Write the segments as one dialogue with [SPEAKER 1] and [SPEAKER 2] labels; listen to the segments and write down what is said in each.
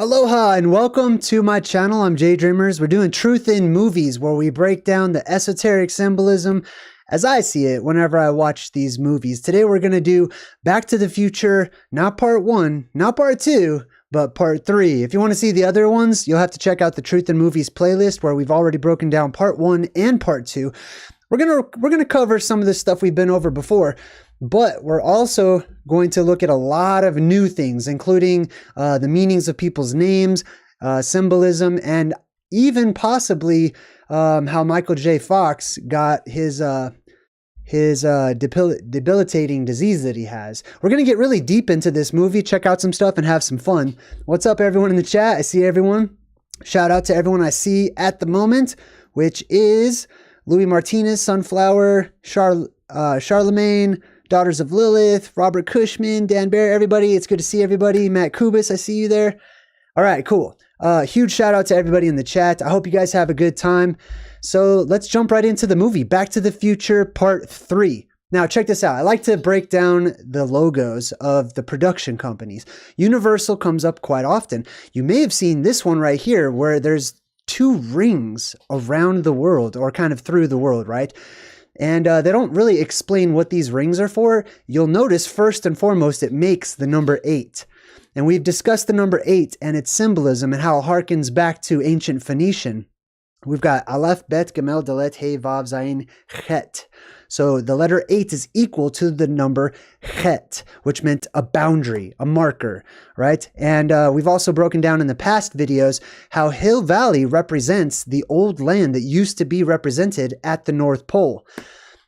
[SPEAKER 1] Aloha and welcome to my channel. I'm JayDreamerZ. We're doing Truth in Movies, where we break down the esoteric symbolism as I see it whenever I watch these movies. Today we're going to do Back to the Future, not part 1, not part 2, but part 3. If you want to see the other ones, you'll have to check out the Truth in Movies playlist where we've already broken down part 1 and part 2. We're going to cover some of the stuff we've been over before, but we're also going to look at a lot of new things, including the meanings of people's names, symbolism, and even possibly how Michael J. Fox got his debilitating disease that he has. We're going to get really deep into this movie, check out some stuff, and have some fun. What's up, everyone in the chat? I see everyone. Shout out to everyone I see at the moment, which is Louis Martinez, Sunflower, Charlemagne, Daughters of Lilith, Robert Cushman, Dan Bear, everybody. It's good to see everybody. Matt Kubis, I see you there. All right, cool. Huge shout out to everybody in the chat. I hope you guys have a good time. So let's jump right into the movie. Back to the Future Part 3. Now, check this out. I like to break down the logos of the production companies. Universal comes up quite often. You may have seen this one right here where there's two rings around the world, or kind of through the world, right? And they don't really explain what these rings are for. You'll notice first and foremost, it makes the number 8. And we've discussed the number 8 and its symbolism and how it harkens back to ancient Phoenician. We've got Aleph, Bet, Gemel, Dalet, He, Vav, Zayin, Chet. So the letter 8 is equal to the number Chet, which meant a boundary, a marker, right? And we've also broken down in the past videos how Hill Valley represents the old land that used to be represented at the North Pole.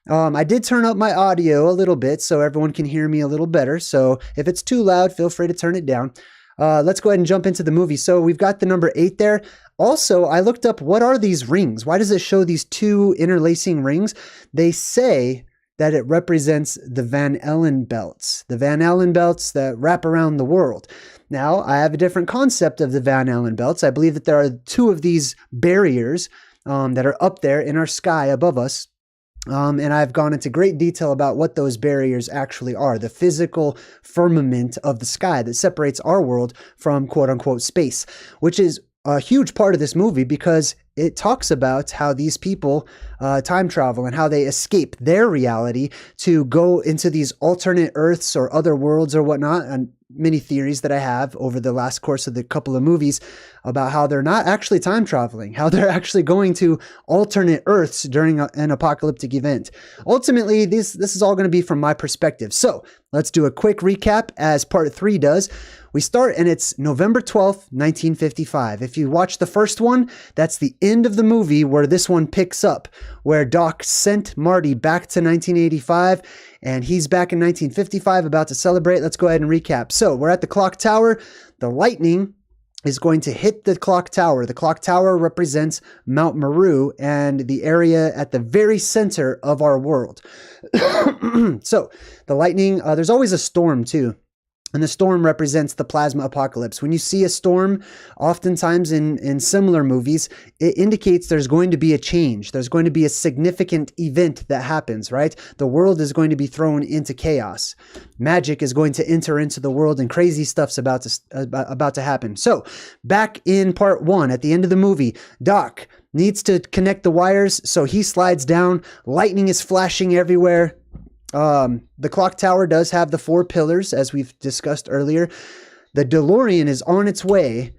[SPEAKER 1] I did turn up my audio a little bit so everyone can hear me a little better. So if it's too loud, feel free to turn it down. Let's go ahead and jump into the movie. So we've got the number 8 there. Also, I looked up, what are these rings? Why does it show these two interlacing rings? They say that it represents the Van Allen belts. The Van Allen belts that wrap around the world. Now, I have a different concept of the Van Allen belts. I believe that there are two of these barriers that are up there in our sky above us. And I've gone into great detail about what those barriers actually are, the physical firmament of the sky that separates our world from quote-unquote space, which is a huge part of this movie because it talks about how these people time travel and how they escape their reality to go into these alternate Earths or other worlds or whatnot. And many theories that I have over the last course of the couple of movies about how they're not actually time traveling, how they're actually going to alternate Earths during an apocalyptic event. Ultimately, this is all going to be from my perspective. So let's do a quick recap as part 3 does. We start and it's November 12th, 1955. If you watch the first one, that's the end of the movie where this one picks up, where Doc sent Marty back to 1985 and he's back in 1955 about to celebrate. Let's go ahead and recap. So we're at the clock tower. The lightning is going to hit the clock tower. The clock tower represents Mount Meru and the area at the very center of our world. So the lightning, there's always a storm too. And the storm represents the plasma apocalypse. When you see a storm, oftentimes in similar movies, it indicates there's going to be a change. There's going to be a significant event that happens, right? The world is going to be thrown into chaos. Magic is going to enter into the world and crazy stuff's about to happen. So back in part 1, at the end of the movie, Doc needs to connect the wires. So he slides down. Lightning is flashing everywhere. The clock tower does have the 4 pillars, as we've discussed earlier. The DeLorean is on its way,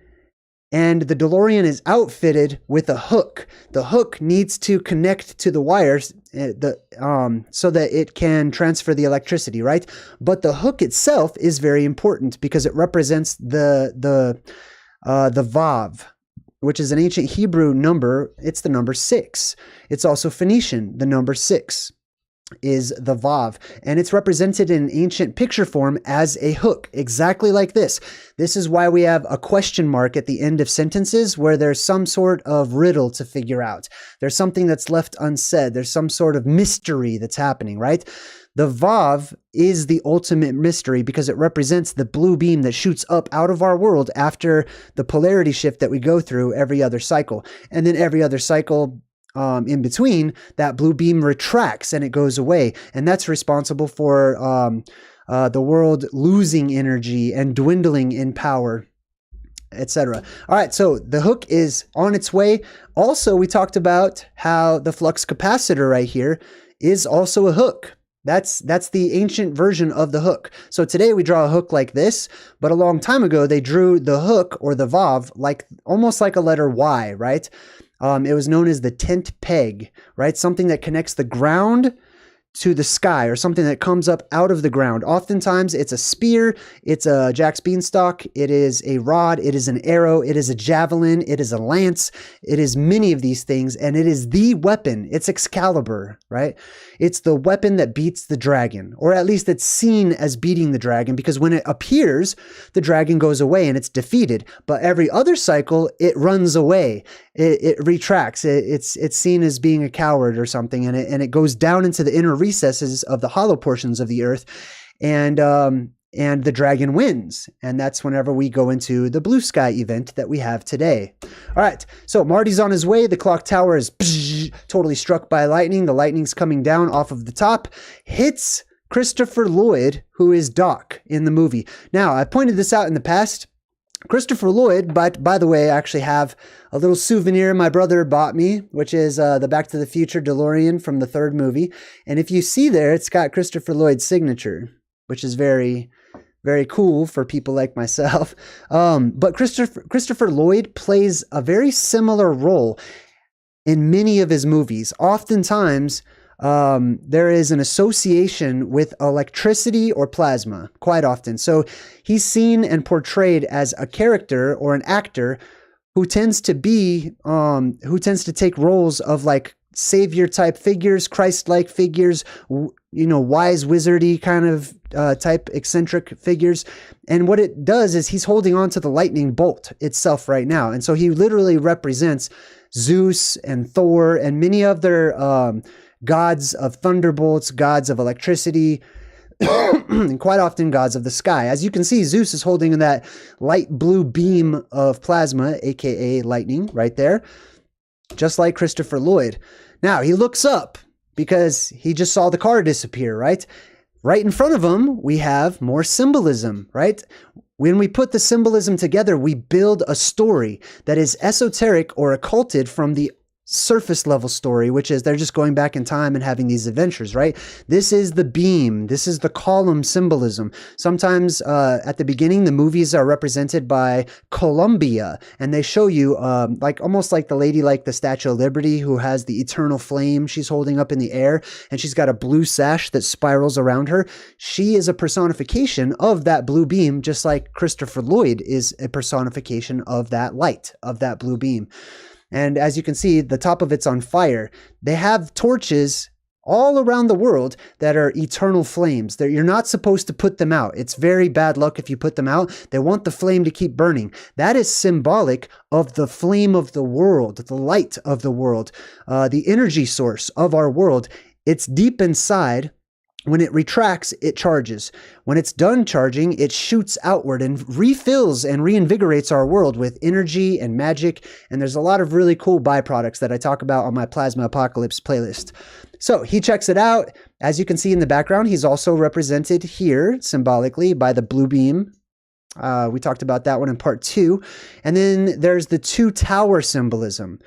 [SPEAKER 1] and the DeLorean is outfitted with a hook. The hook needs to connect to the wires so that it can transfer the electricity, right? But the hook itself is very important because it represents the Vav, which is an ancient Hebrew number. It's the number 6. It's also Phoenician, the number 6. Is the Vav, and it's represented in ancient picture form as a hook, exactly like this. This is why we have a question mark at the end of sentences where there's some sort of riddle to figure out. There's something that's left unsaid. There's some sort of mystery that's happening, right? The Vav is the ultimate mystery because it represents the blue beam that shoots up out of our world after the polarity shift that we go through every other cycle. And then every other cycle in between, that blue beam retracts and it goes away. And that's responsible for the world losing energy and dwindling in power etc. All right, so the hook is on its way. Also, we talked about how the flux capacitor right here is also a hook. That's the ancient version of the hook. So today we draw a hook like this, but a long time ago they drew the hook or the vav like almost like a letter Y, right? It was known as the tent peg, right? Something that connects the ground to the sky, or something that comes up out of the ground. Oftentimes it's a spear, it's a Jack's beanstalk, it is a rod, it is an arrow, it is a javelin, it is a lance, it is many of these things, and it is the weapon. It's Excalibur, right? It's the weapon that beats the dragon, or at least it's seen as beating the dragon, because when it appears, the dragon goes away and it's defeated. But every other cycle, it runs away. It retracts. It's seen as being a coward or something, and it goes down into the inner recesses of the hollow portions of the earth, and the dragon wins. And that's whenever we go into the blue sky event that we have today. All right, so Marty's on his way. The clock tower is totally struck by lightning. The lightning's coming down off of the top, hits Christopher Lloyd, who is Doc in the movie. Now, I pointed this out in the past. Christopher Lloyd, but by the way, I actually have a little souvenir my brother bought me, which is the Back to the Future DeLorean from the third movie. And if you see there, it's got Christopher Lloyd's signature, which is very, very cool for people like myself. But Christopher Lloyd plays a very similar role in many of his movies. Oftentimes, there is an association with electricity or plasma quite often. So he's seen and portrayed as a character or an actor who tends to take roles of like savior type figures, Christ-like figures, wise wizardy kind of type eccentric figures. And what it does is he's holding on to the lightning bolt itself right now. And so he literally represents Zeus and Thor and many other gods of thunderbolts, gods of electricity, and quite often gods of the sky. As you can see, Zeus is holding that light blue beam of plasma, aka lightning, right there, just like Christopher Lloyd. Now, he looks up because he just saw the car disappear, right? Right in front of him, we have more symbolism, right? When we put the symbolism together, we build a story that is esoteric or occulted from the surface level story, which is they're just going back in time and having these adventures, right? This is the beam. This is the column symbolism. Sometimes at the beginning, the movies are represented by Columbia, and they show you like almost like the lady like the Statue of Liberty who has the eternal flame she's holding up in the air, and she's got a blue sash that spirals around her. She is a personification of that blue beam, just like Christopher Lloyd is a personification of that light, of that blue beam. And as you can see, the top of it's on fire. They have torches all around the world that are eternal flames. You're not supposed to put them out. It's very bad luck if you put them out. They want the flame to keep burning. That is symbolic of the flame of the world, the light of the world, the energy source of our world. It's deep inside. When it retracts, it charges. When it's done charging, it shoots outward and refills and reinvigorates our world with energy and magic. And there's a lot of really cool byproducts that I talk about on my Plasma Apocalypse playlist. So he checks it out. As you can see in the background, he's also represented here symbolically by the blue beam. We talked about that one in part 2. And then there's the 2 tower symbolism.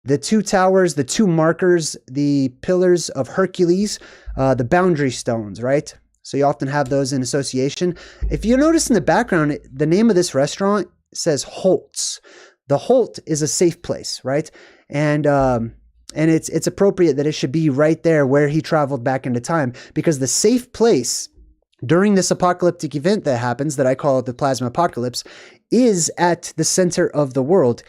[SPEAKER 1] The 2 towers, the 2 markers, the pillars of Hercules, the boundary stones, right? So you often have those in association. If you notice in the background, the name of this restaurant says Holt's. The Holt is a safe place, right? And it's appropriate that it should be right there where he traveled back into time, because the safe place during this apocalyptic event that happens, that I call the Plasma Apocalypse, is at the center of the world,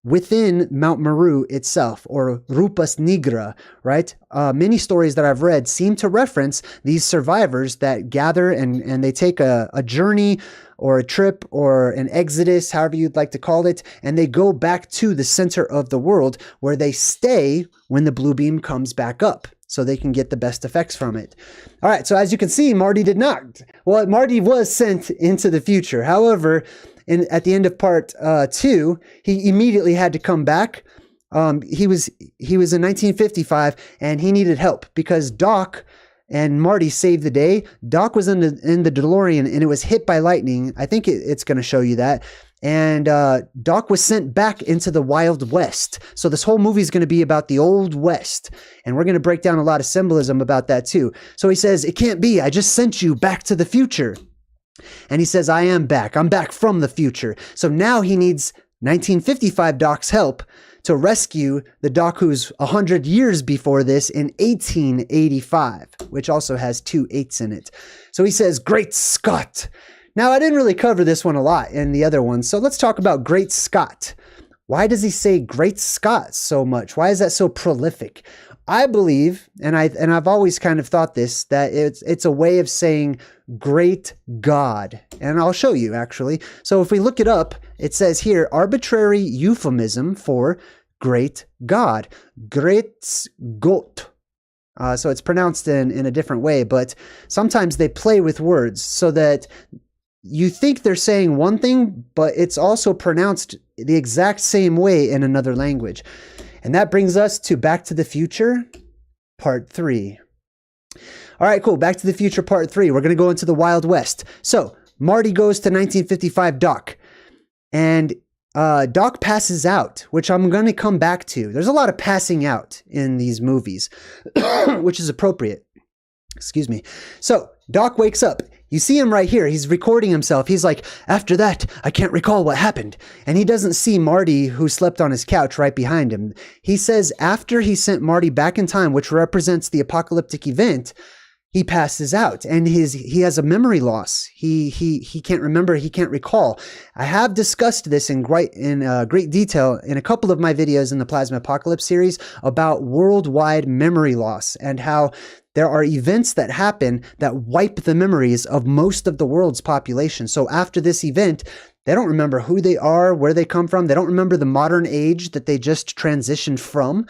[SPEAKER 1] within Mount Meru itself, or Rupas Nigra, right? Many stories that I've read seem to reference these survivors that gather and they take a journey or a trip or an exodus, however you'd like to call it, and they go back to the center of the world where they stay when the blue beam comes back up, so they can get the best effects from it. All right, so as you can see, Marty did not. Well, Marty was sent into the future. However, at the end of part 2, he immediately had to come back. He was in 1955, and he needed help because Doc and Marty saved the day. Doc was in the DeLorean, and it was hit by lightning. I think it's going to show you that. And Doc was sent back into the Wild West. So this whole movie is going to be about the Old West. And we're going to break down a lot of symbolism about that too. So he says, it can't be. I just sent you back to the future. And he says, I am back. I'm back from the future. So now he needs 1955 Doc's help to rescue the Doc who's 100 years before this in 1885, which also has 2 8s in it. So he says, Great Scott. Now, I didn't really cover this one a lot in the other ones, so let's talk about Great Scott. Why does he say Great Scott so much? Why is that so prolific? I believe, and I've always kind of thought this, that it's a way of saying great God. And I'll show you, actually. So if we look it up, it says here, arbitrary euphemism for great God. Great Gott. So it's pronounced in a different way, but sometimes they play with words so that you think they're saying one thing, but it's also pronounced the exact same way in another language. And that brings us to Back to the Future, Part 3. All right, cool. Back to the Future, Part 3. We're going to go into the Wild West. So Marty goes to 1955 Doc, and Doc passes out, which I'm going to come back to. There's a lot of passing out in these movies, which is appropriate. Excuse me. So Doc wakes up. You see him right here. He's recording himself. He's like, after that, I can't recall what happened. And he doesn't see Marty, who slept on his couch right behind him. He says after he sent Marty back in time, which represents the apocalyptic event, he passes out and he has a memory loss. He can't remember. He can't recall. I have discussed this in great detail in a couple of my videos in the Plasma Apocalypse series about worldwide memory loss and how there are events that happen that wipe the memories of most of the world's population. So after this event, they don't remember who they are, where they come from. They don't remember the modern age that they just transitioned from.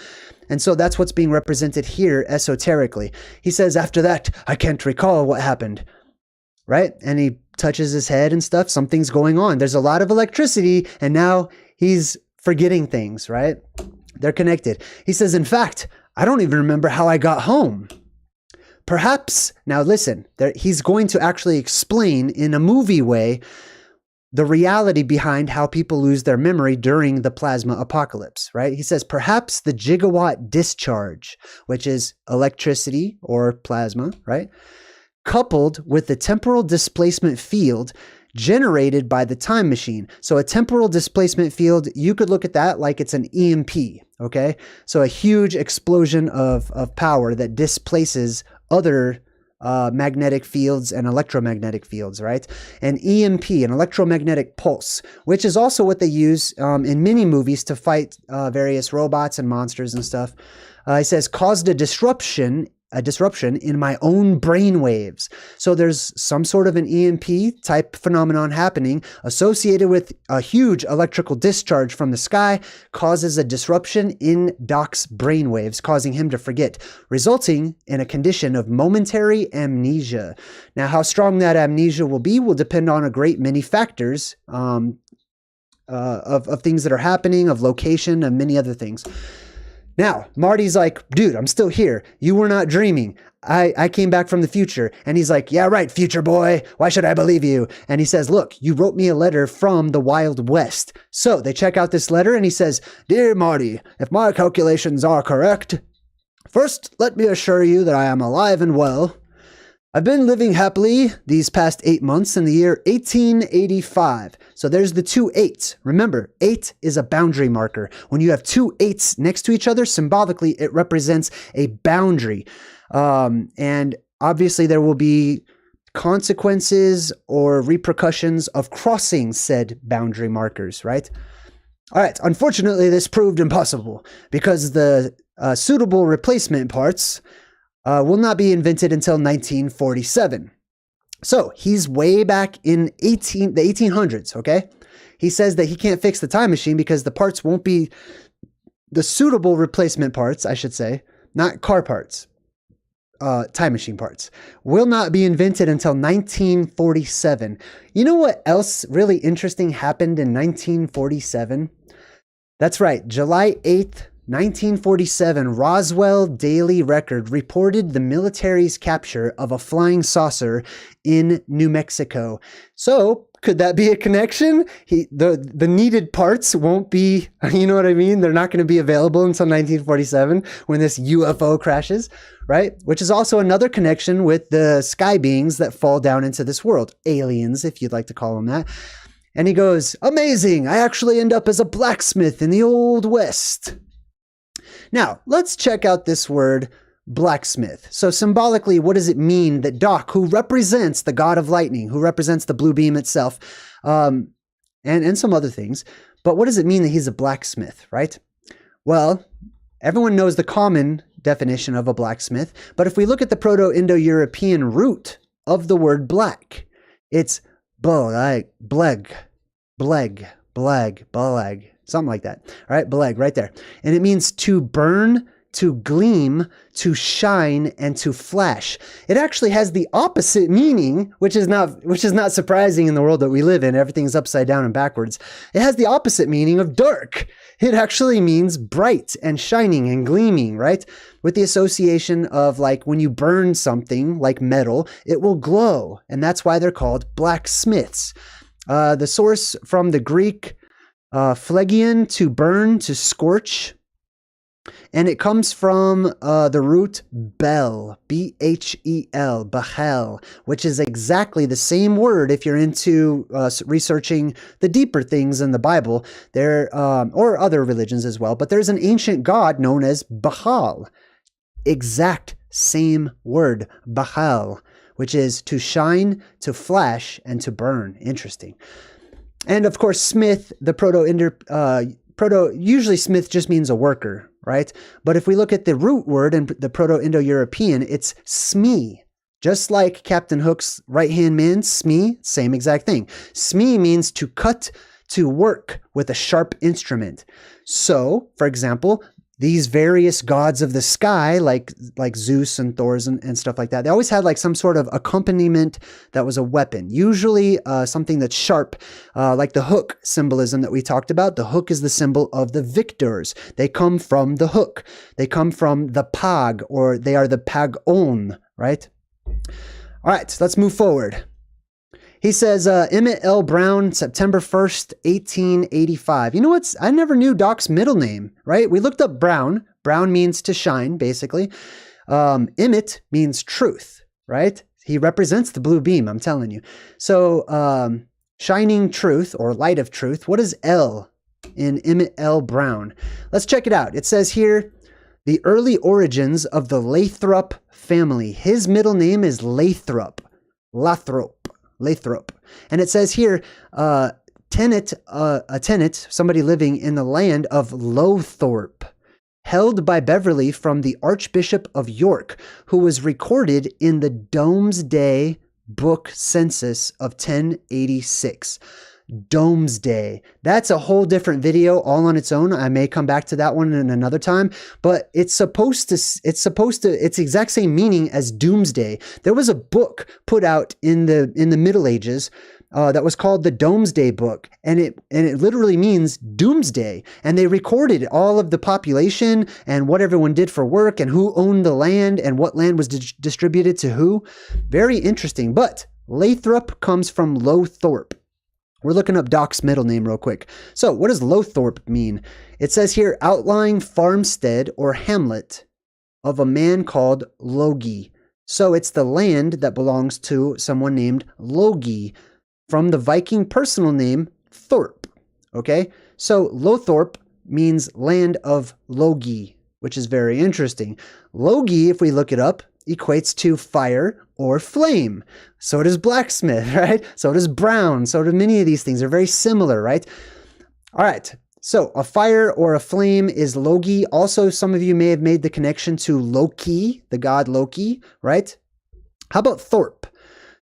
[SPEAKER 1] And so that's what's being represented here esoterically. He says, after that, I can't recall what happened. Right? And he touches his head and stuff. Something's going on. There's a lot of electricity, and now he's forgetting things, right? They're connected. He says, in fact, I don't even remember how I got home. Perhaps, now listen, he's going to actually explain in a movie way the reality behind how people lose their memory during the plasma apocalypse, right? He says, perhaps the gigawatt discharge, which is electricity or plasma, right? Coupled with the temporal displacement field generated by the time machine. So a temporal displacement field, you could look at that like it's an EMP, okay? So a huge explosion of power that displaces other magnetic fields and electromagnetic fields, right? An EMP, an electromagnetic pulse, which is also what they use in many movies to fight various robots and monsters and stuff. He says, caused a disruption in my own brain waves. So there's some sort of an EMP type phenomenon happening associated with a huge electrical discharge from the sky, causes a disruption in Doc's brain waves, causing him to forget, resulting in a condition of momentary amnesia. Now, how strong that amnesia will be will depend on a great many factors of things that are happening, of location, and many other things. Now, Marty's like, dude, I'm still here. You were not dreaming. I came back from the future. And he's like, yeah, right, future boy. Why should I believe you? And he says, look, you wrote me a letter from the Wild West. So they check out this letter and he says, Dear Marty, if my calculations are correct, first, let me assure you that I am alive and well. I've been living happily these past 8 months in the year 1885. So there's the 2 8s. Remember, 8 is a boundary marker. When you have 2 8s next to each other, symbolically, it represents a boundary. And obviously there will be consequences or repercussions of crossing said boundary markers, right? All right. Unfortunately, this proved impossible because the suitable replacement parts will not be invented until 1947. So he's way back in the 1800s, okay? He says that he can't fix the time machine because the parts won't be the suitable replacement parts, I should say, not car parts, time machine parts, will not be invented until 1947. You know what else really interesting happened in 1947? That's right, July 8th, 1947, Roswell Daily Record reported the military's capture of a flying saucer in New Mexico. So, Could that be a connection? The needed parts won't be, you know what I mean? They're not going to be available until 1947 when this UFO crashes, right? Which is also another connection with the sky beings that fall down into this world. Aliens, if you'd like to call them that. And he goes, amazing, I actually end up as a blacksmith in the Old West. Now, let's check out this word blacksmith. So symbolically, what does it mean that Doc, who represents the god of lightning, who represents the blue beam itself, and some other things, but what does it mean that he's a blacksmith, right? Well, everyone knows the common definition of a blacksmith, but if we look at the Proto-Indo-European root of the word black, it's bleg, something like that. All right, beleg, right there. And it means to burn, to gleam, to shine, and to flash. It actually has the opposite meaning, which is not surprising in the world that we live in. Everything's upside down and backwards. It has the opposite meaning of dark. It actually means bright and shining and gleaming, right? With the association of like when you burn something like metal, it will glow. And that's why they're called blacksmiths. The source from the Greek phlegion, to burn, to scorch. And it comes from the root bel, B-H-E-L, Behel, which is exactly the same word if you're into researching the deeper things in the Bible, or other religions as well. But there's an ancient god known as Baal. Exact same word, Behel, which is to shine, to flash, and to burn. Interesting. And of course, smith, usually smith just means a worker, right? But if we look at the root word in the Proto-Indo-European, it's smee. Just like Captain Hook's right-hand man, smee, same exact thing. Smee means to cut, to work with a sharp instrument. So, for example, these various gods of the sky, like Zeus and Thor's and stuff like that, they always had like some sort of accompaniment that was a weapon. Usually something that's sharp, like the hook symbolism that we talked about. The hook is the symbol of the victors. They come from the hook. They come from the pag, or they are the pagon, right? All right, so let's move forward. He says, Emmett L. Brown, September 1st, 1885. You know what's, I never knew Doc's middle name, right? We looked up Brown. Brown means to shine, basically. Emmett means truth, right? He represents the blue beam, I'm telling you. So, shining truth or light of truth. What is L in Emmett L. Brown? Let's check it out. It says here, the early origins of the Lathrop family. His middle name is Lathrop. Lathrop. And it says here, a tenant, somebody living in the land of Lowthorpe, held by Beverley from the Archbishop of York, who was recorded in the Domesday Book census of 1086. Domesday. That's a whole different video all on its own. I may come back to that one in another time, but it's the exact same meaning as doomsday. There was a book put out in the Middle Ages that was called the Domesday Book, and it literally means doomsday. And they recorded all of the population and what everyone did for work and who owned the land and what land was distributed to who. Very interesting. But Lathrop comes from Lowthorpe. We're looking up Doc's middle name real quick. So what does Lowthorpe mean? It says here, outlying farmstead or hamlet of a man called Logi. So it's the land that belongs to someone named Logi from the Viking personal name Thorpe. Okay, so Lowthorpe means land of Logi, which is very interesting. Logi, if we look it up, equates to fire or flame. So does blacksmith, right? So does brown. So do many of these things. They're very similar, right? All right. So a fire or a flame is Logi. Also, some of you may have made the connection to Loki, the god Loki, right? How about Thorpe?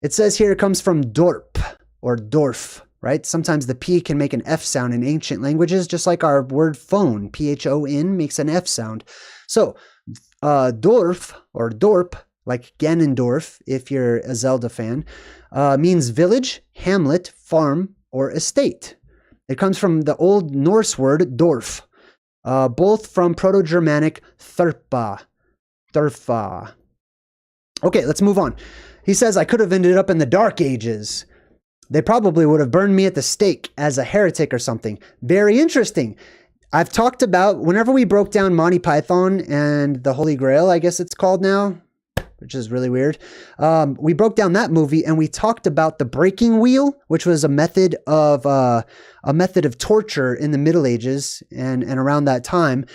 [SPEAKER 1] It says here it comes from Dorp or Dorf, right? Sometimes the P can make an F sound in ancient languages, just like our word phone, P-H-O-N, makes an F sound. So Dorf or Dorp, like Ganondorf, if you're a Zelda fan, means village, hamlet, farm, or estate. It comes from the Old Norse word Dorf, both from Proto-Germanic Thurpa. Okay, let's move on. He says, I could have ended up in the Dark Ages. They probably would have burned me at the stake as a heretic or something. Very interesting. I've talked about, whenever we broke down Monty Python and the Holy Grail, I guess it's called now, which is really weird. We broke down that movie and we talked about the breaking wheel, which was a method of torture in the Middle Ages and around that time.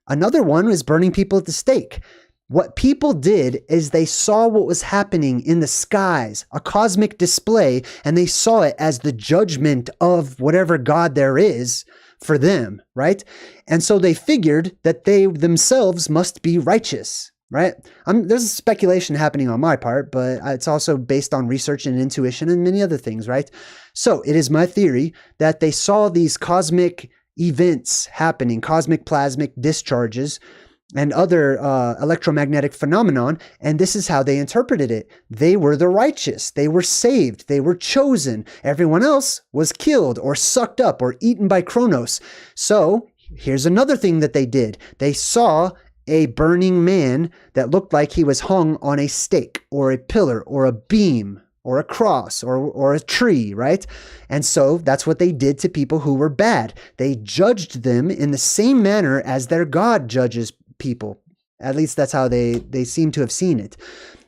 [SPEAKER 1] Another one was burning people at the stake. What people did is they saw what was happening in the skies, a cosmic display, and they saw it as the judgment of whatever God there is for them, right? And so they figured that they themselves must be righteous, right? There's speculation happening on my part, but it's also based on research and intuition and many other things, right? So it is my theory that they saw these cosmic events happening, cosmic plasmic discharges, and other electromagnetic phenomenon, and this is how they interpreted it. They were the righteous. They were saved. They were chosen. Everyone else was killed or sucked up or eaten by Kronos. So here's another thing that they did. They saw a burning man that looked like he was hung on a stake or a pillar or a beam or a cross or a tree, right? And so that's what they did to people who were bad. They judged them in the same manner as their God judges people. At least that's how they seem to have seen it.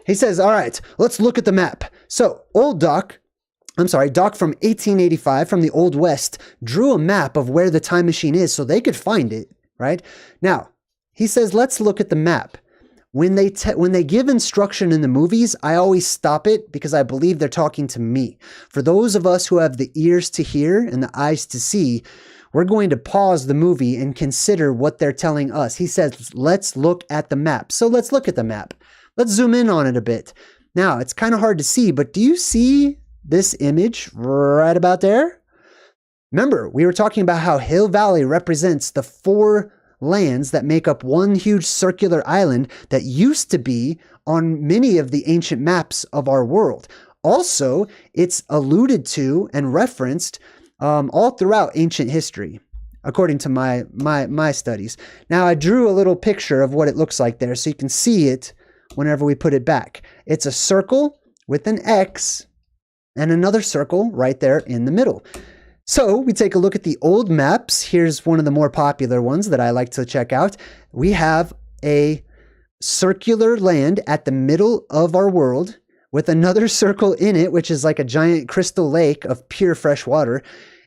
[SPEAKER 1] He says, all right, let's look at the map. So Doc from 1885 from the Old West drew a map of where the time machine is so they could find it, right? Now, he says, let's look at the map. When they give instruction in the movies, I always stop it because I believe they're talking to me. For those of us who have the ears to hear and the eyes to see, we're going to pause the movie and consider what they're telling us. He says, let's look at the map. So let's look at the map. Let's zoom in on it a bit. Now, it's kind of hard to see, but do you see this image right about there? Remember, we were talking about how Hill Valley represents the 4 lands that make up one huge circular island that used to be on many of the ancient maps of our world. Also, it's alluded to and referenced all throughout ancient history, according to my studies. Now, I drew a little picture of what it looks like there so you can see it whenever we put it back. It's a circle with an X and another circle right there in the middle. So we take a look at the old maps. Here's one of the more popular ones that I like to check out. We have a circular land at the middle of our world with another circle in it, which is like a giant crystal lake of pure fresh water,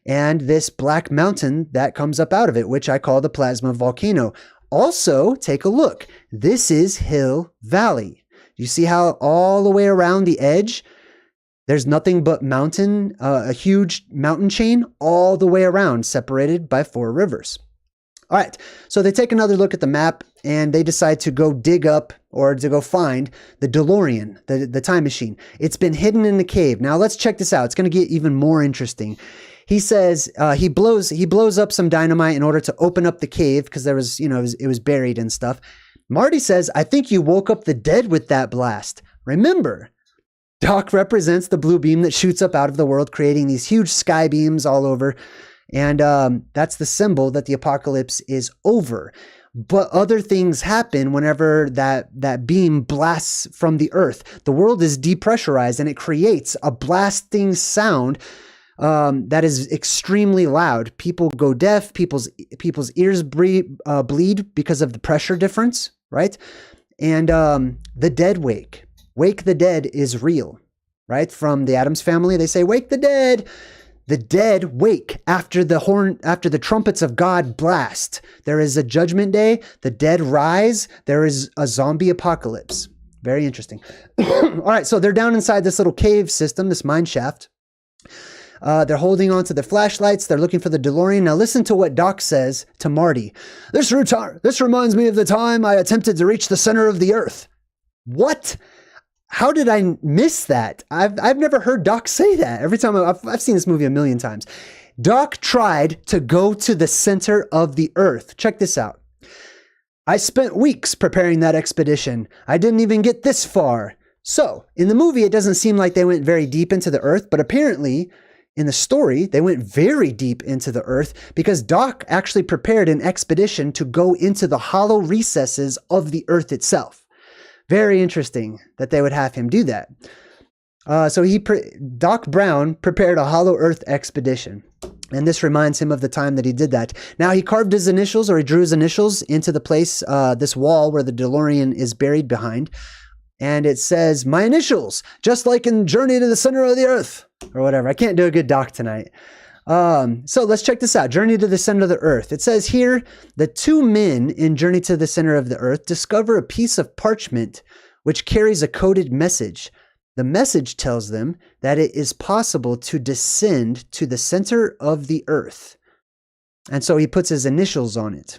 [SPEAKER 1] and this black mountain that comes up out of it, which I call the plasma volcano. Also, take a look. This is Hill Valley. You see how all the way around the edge, there's nothing but mountain, a huge mountain chain all the way around, separated by 4 rivers. All right, so they take another look at the map and they decide to go dig up or to go find the DeLorean, the time machine. It's been hidden in a cave. Now let's check this out. It's going to get even more interesting. He says he blows up some dynamite in order to open up the cave because there was, it was buried and stuff. Marty says, I think you woke up the dead with that blast. Remember, Doc represents the blue beam that shoots up out of the world, creating these huge sky beams all over. And that's the symbol that the apocalypse is over. But other things happen whenever that beam blasts from the earth. The world is depressurized and it creates a blasting sound that is extremely loud. People go deaf. People's ears bleed because of the pressure difference, right? And the dead wake. Wake the dead is real, right? From the Addams Family, they say, wake the dead. The dead wake after the trumpets of God blast. There is a judgment day. The dead rise. There is a zombie apocalypse. Very interesting. All right, so they're down inside this little cave system, this mine shaft. They're holding on to their flashlights. They're looking for the DeLorean. Now listen to what Doc says to Marty. This reminds me of the time I attempted to reach the center of the earth. What? How did I miss that? I've never heard Doc say that. Every time I've seen this movie a million times. Doc tried to go to the center of the earth. Check this out. I spent weeks preparing that expedition. I didn't even get this far. So in the movie, it doesn't seem like they went very deep into the earth, but apparently in the story, they went very deep into the earth because Doc actually prepared an expedition to go into the hollow recesses of the earth itself. Very interesting that they would have him do that. Doc Brown prepared a Hollow Earth expedition. And this reminds him of the time that he did that. Now, he carved his initials, or he drew his initials into the place, this wall where the DeLorean is buried behind. And it says, "My initials, just like in Journey to the Center of the Earth," or whatever. I can't do a good doc tonight. So let's check this out. Journey to the Center of the Earth. It says here, the two men in Journey to the Center of the Earth discover a piece of parchment which carries a coded message. The message tells them that it is possible to descend to the center of the earth. And so he puts his initials on it.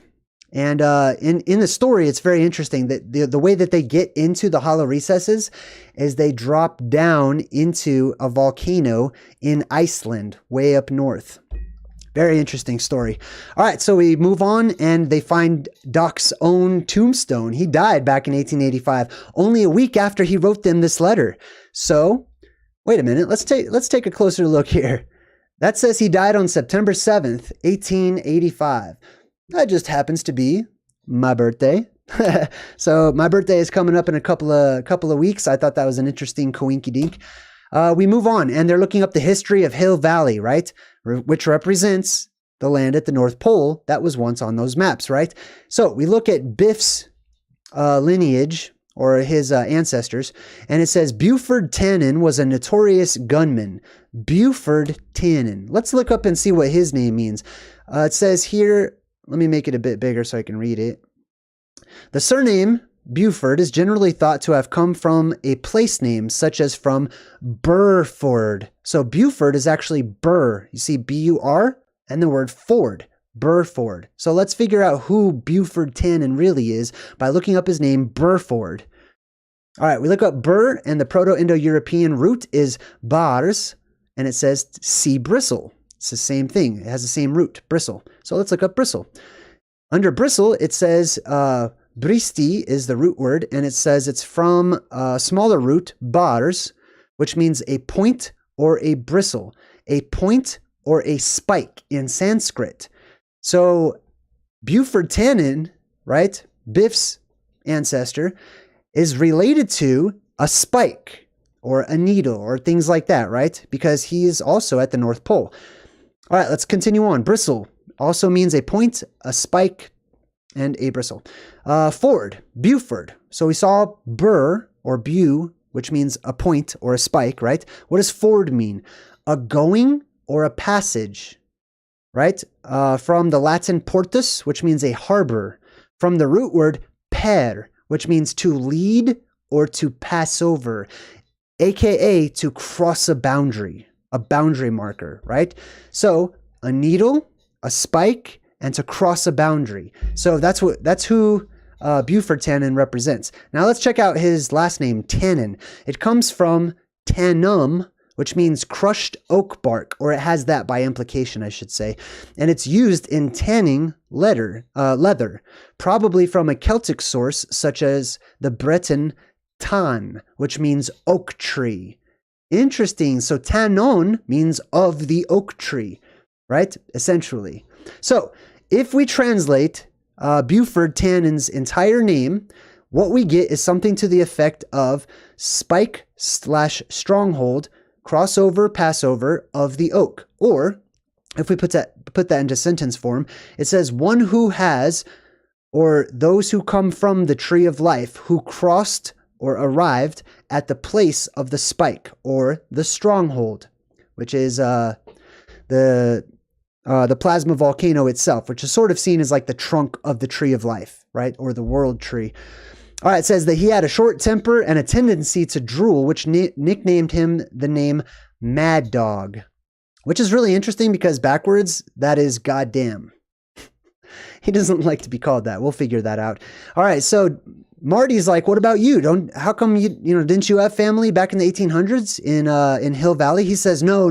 [SPEAKER 1] And in the story, it's very interesting that the way that they get into the hollow recesses is they drop down into a volcano in Iceland, way up north. Very interesting story. All right, so we move on, and they find Doc's own tombstone. He died back in 1885, only a week after he wrote them this letter. So, wait a minute. Let's take a closer look here. That says he died on September 7th, 1885. That just happens to be my birthday. So my birthday is coming up in a couple of weeks. I thought that was an interesting coinky-dink. We move on, and they're looking up the history of Hill Valley, right? Which represents the land at the North Pole that was once on those maps, right? So we look at Biff's lineage, or his ancestors, and it says Buford Tannen was a notorious gunman. Buford Tannen. Let's look up and see what his name means. It says here, let me make it a bit bigger so I can read it. The surname Buford is generally thought to have come from a place name, such as from Burford. So Buford is actually Bur. You see B-U-R and the word Ford. Burford. So let's figure out who Buford Tannen really is by looking up his name, Burford. All right, we look up Bur, and the Proto-Indo-European root is bars, and it says sea bristle. It's the same thing. It has the same root, bristle. So let's look up bristle. Under bristle, it says bristi is the root word, and it says it's from a smaller root, bars, which means a point or a bristle, a point or a spike in Sanskrit. So Buford Tannen, right, Biff's ancestor, is related to a spike or a needle or things like that, right? Because he is also at the North Pole. All right, let's continue on. Bristle also means a point, a spike, and a bristle. Ford, Buford. So we saw Bur or Bu, which means a point or a spike, right? What does Ford mean? A going or a passage, right? From the Latin portus, which means a harbor. From the root word per, which means to lead or to pass over, aka to cross a boundary marker, right? So a needle, a spike, and to cross a boundary. So that's who Buford Tannen represents. Now let's check out his last name, Tannen. It comes from tannum, which means crushed oak bark, or it has that by implication, I should say. And it's used in tanning leather, probably from a Celtic source such as the Breton tan, which means oak tree. Interesting. So tannon means of the oak tree, right? Essentially. So if we translate Buford Tannen's entire name, what we get is something to the effect of spike/stronghold, crossover, passover of the oak. Or if we put that into sentence form, it says one who has, or those who come from the tree of life, who crossed or arrived at the place of the spike or the stronghold, which is the plasma volcano itself, which is sort of seen as like the trunk of the tree of life, right? Or the world tree. All right, it says that he had a short temper and a tendency to drool, which nicknamed him the name Mad Dog, which is really interesting because backwards, that is goddamn. He doesn't like to be called that. We'll figure that out. All right, so Marty's like, what about you? How come didn't you have family back in the 1800s in Hill Valley? He says, no.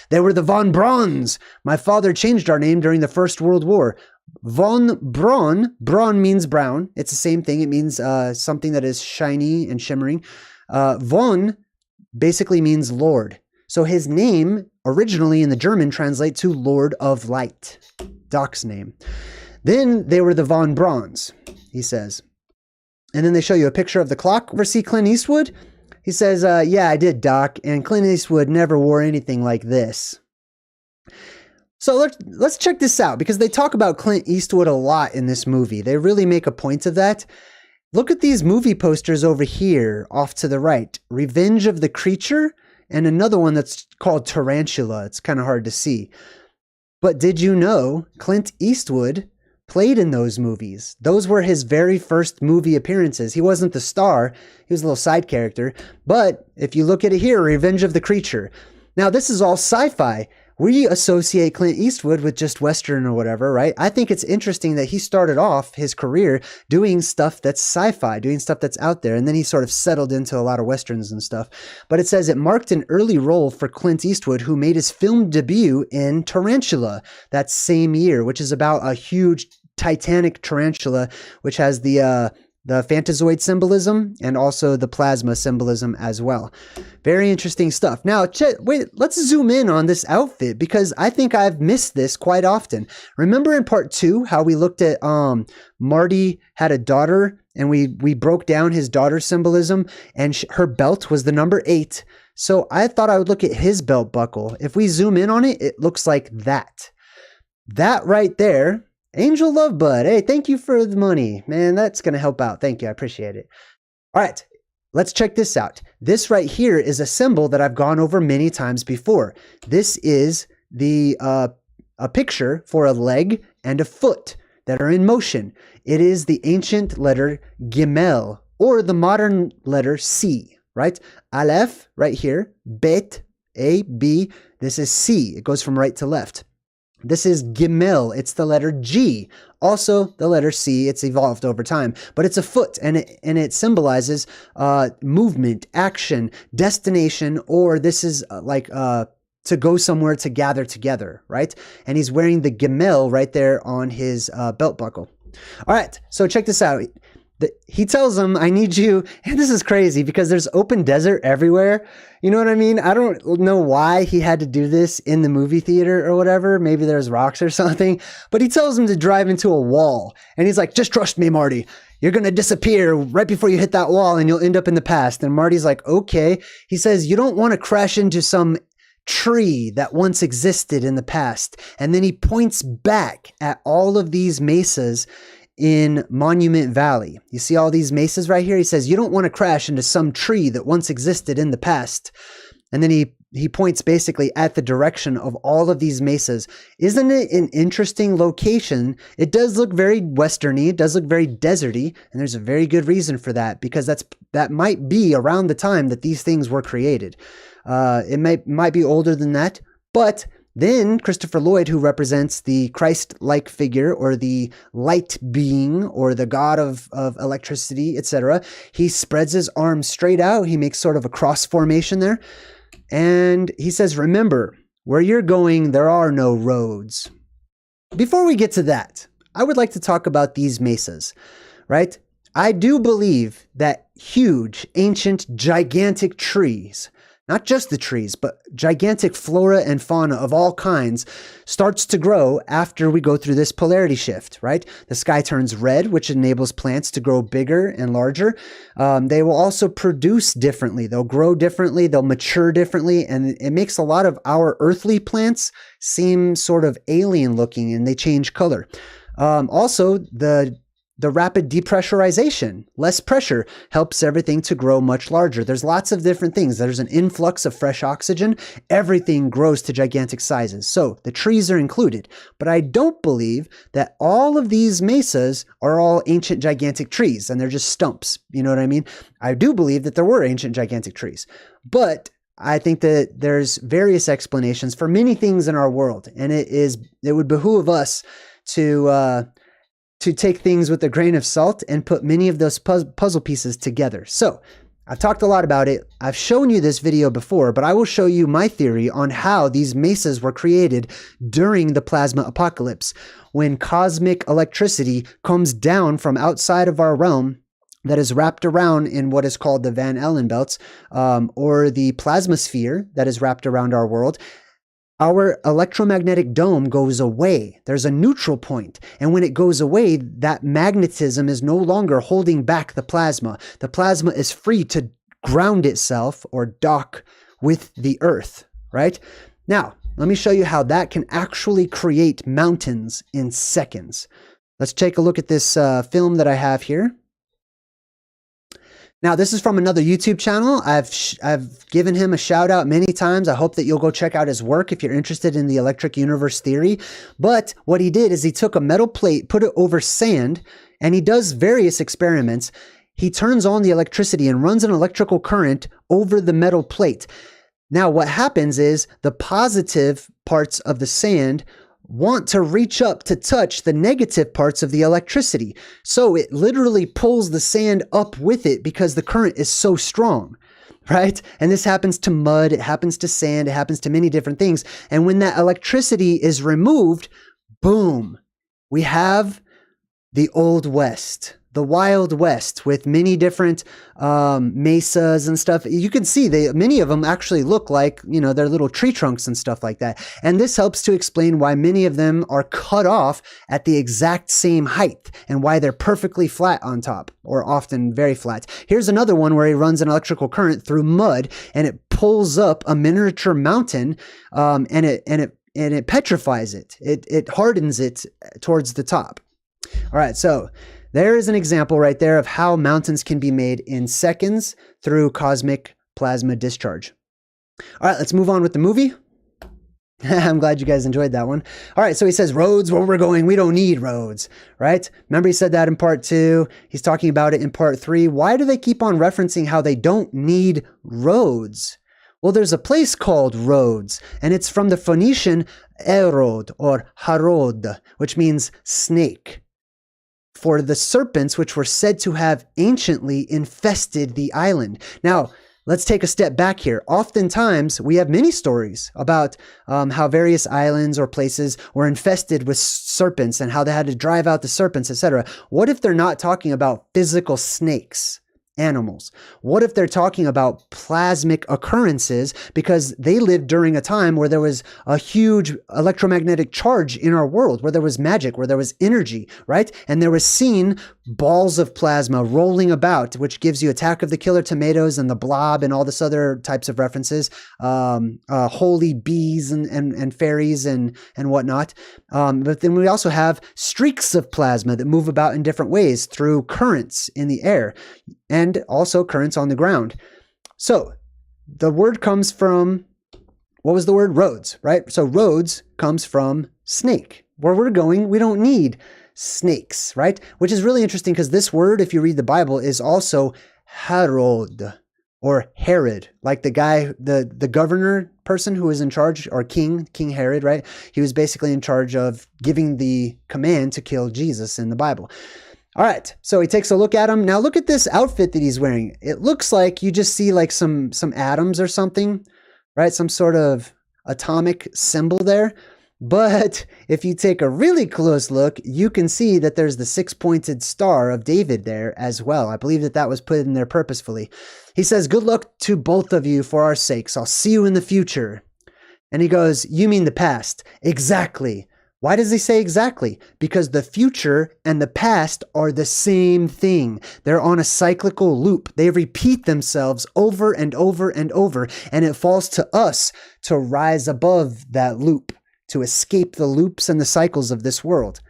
[SPEAKER 1] They were the Von Brauns. My father changed our name during the First World War. Von Braun means brown. It's the same thing. It means something that is shiny and shimmering. Von basically means Lord. So his name originally in the German translates to Lord of Light. Doc's name. Then they were the Von Brauns, he says. And then they show you a picture of the clock. Ever see Clint Eastwood? He says, yeah, I did, Doc, and Clint Eastwood never wore anything like this. So let's check this out, because they talk about Clint Eastwood a lot in this movie. They really make a point of that. Look at these movie posters over here off to the right. Revenge of the Creature, and another one that's called Tarantula. It's kind of hard to see. But did you know Clint Eastwood played in those movies? Those were his very first movie appearances. He wasn't the star. He was a little side character. But if you look at it here, Revenge of the Creature. Now, this is all sci-fi. We associate Clint Eastwood with just Western or whatever, right? I think it's interesting that he started off his career doing stuff that's sci-fi, doing stuff that's out there, and then he sort of settled into a lot of Westerns and stuff. But it says it marked an early role for Clint Eastwood, who made his film debut in Tarantula that same year, which is about a huge titanic tarantula, which has the Fantazoid symbolism and also the plasma symbolism as well. Very interesting stuff. Now, wait, let's zoom in on this outfit, because I think I've missed this quite often. Remember in part 2 how we looked at Marty had a daughter, and we broke down his daughter's symbolism, and her belt was the number 8. So I thought I would look at his belt buckle. If we zoom in on it, it looks like that. That right there. Angel Love Bud, hey, thank you for the money. Man, that's going to help out. Thank you. I appreciate it. All right, let's check this out. This right here is a symbol that I've gone over many times before. This is a picture for a leg and a foot that are in motion. It is the ancient letter Gimel, or the modern letter C, right? Aleph right here, Bet, A, B. This is C. It goes from right to left. This is Gimel. It's the letter G. Also, the letter C. It's evolved over time, but it's a foot, and it symbolizes movement, action, destination, or this is to go somewhere, to gather together, right? And he's wearing the Gimel right there on his belt buckle. All right, so check this out. He tells him, I need you, and this is crazy because there's open desert everywhere. You know what I mean? I don't know why he had to do this in the movie theater or whatever. Maybe there's rocks or something, but he tells him to drive into a wall. And he's like, just trust me, Marty. You're going to disappear right before you hit that wall and you'll end up in the past. And Marty's like, okay. He says, you don't want to crash into some tree that once existed in the past. And then he points back at all of these mesas in Monument Valley. You see all these mesas right here? He says, you don't want to crash into some tree that once existed in the past. And then he points basically at the direction of all of these mesas. Isn't it an interesting location? It does look very westerny. It does look very deserty. And there's a very good reason for that, because that might be around the time that these things were created. It might be older than that, but then Christopher Lloyd, who represents the Christ-like figure, or the light being, or the god of electricity, etc., he spreads his arms straight out. He makes sort of a cross formation there. And he says, remember, where you're going, there are no roads. Before we get to that, I would like to talk about these mesas, right? I do believe that huge, ancient, gigantic trees, not just the trees, but gigantic flora and fauna of all kinds, starts to grow after we go through this polarity shift, right? The sky turns red, which enables plants to grow bigger and larger. They will also produce differently. They'll grow differently. They'll mature differently. And it makes a lot of our earthly plants seem sort of alien looking, and they change color. Also, the rapid depressurization, less pressure, helps everything to grow much larger. There's lots of different things. There's an influx of fresh oxygen. Everything grows to gigantic sizes. So the trees are included. But I don't believe that all of these mesas are all ancient gigantic trees and they're just stumps. You know what I mean? I do believe that there were ancient gigantic trees. But I think that there's various explanations for many things in our world. And it would behoove us to take things with a grain of salt and put many of those puzzle pieces together. So I've talked a lot about it. I've shown you this video before, but I will show you my theory on how these mesas were created during the plasma apocalypse, when cosmic electricity comes down from outside of our realm that is wrapped around in what is called the Van Allen belts, or the plasma sphere that is wrapped around our world. Our electromagnetic dome goes away. There's a neutral point. And when it goes away, that magnetism is no longer holding back the plasma. The plasma is free to ground itself or dock with the earth, right? Now, let me show you how that can actually create mountains in seconds. Let's take a look at this film that I have here. Now, this is from another YouTube channel. I've given him a shout out many times. I hope that you'll go check out his work if you're interested in the electric universe theory. But what he did is he took a metal plate, put it over sand, and he does various experiments. He turns on the electricity and runs an electrical current over the metal plate. Now, what happens is the positive parts of the sand want to reach up to touch the negative parts of the electricity. So it literally pulls the sand up with it because the current is so strong, right? And this happens to mud, it happens to sand, it happens to many different things. And when that electricity is removed, boom, we have the Old West, the Wild West, with many different mesas and stuff. You can see many of them actually look like, you know, they're little tree trunks and stuff like that. And this helps to explain why many of them are cut off at the exact same height and why they're perfectly flat on top, or often very flat. Here's another one where he runs an electrical current through mud and it pulls up a miniature mountain, and it petrifies it. It hardens it towards the top. All right, so there is an example right there of how mountains can be made in seconds through cosmic plasma discharge. All right, let's move on with the movie. I'm glad you guys enjoyed that one. All right, so he says, roads, where we're going, we don't need roads, right? Remember he said that in part 2. He's talking about it in part 3. Why do they keep on referencing how they don't need roads? Well, there's a place called Rhodes, and it's from the Phoenician erod or harod, which means snake, for the serpents which were said to have anciently infested the island. Now, let's take a step back here. Oftentimes, we have many stories about how various islands or places were infested with serpents and how they had to drive out the serpents, etc. What if they're not talking about physical snakes? Animals. What if they're talking about plasmic occurrences because they lived during a time where there was a huge electromagnetic charge in our world, where there was magic, where there was energy, right? And there was seen balls of plasma rolling about, which gives you Attack of the Killer Tomatoes and the Blob and all this other types of references, holy bees and fairies and whatnot. But then we also have streaks of plasma that move about in different ways through currents in the air, and also currents on the ground. So the word comes from, what was the word? Roads, right? So roads comes from snake. Where we're going, we don't need snakes, right? Which is really interesting because this word, if you read the Bible, is also Herod or Herod, like the guy, the governor person who was in charge, or King Herod, right? He was basically in charge of giving the command to kill Jesus in the Bible. All right, so he takes a look at him. Now look at this outfit that he's wearing. It looks like you just see like some atoms or something, right? Some sort of atomic symbol there. But if you take a really close look, you can see that there's the 6-pointed star of David there as well. I believe that was put in there purposefully. He says, good luck to both of you for our sakes. I'll see you in the future. And he goes, you mean the past? Exactly. Why does he say exactly? Because the future and the past are the same thing. They're on a cyclical loop. They repeat themselves over and over and over, and it falls to us to rise above that loop, to escape the loops and the cycles of this world.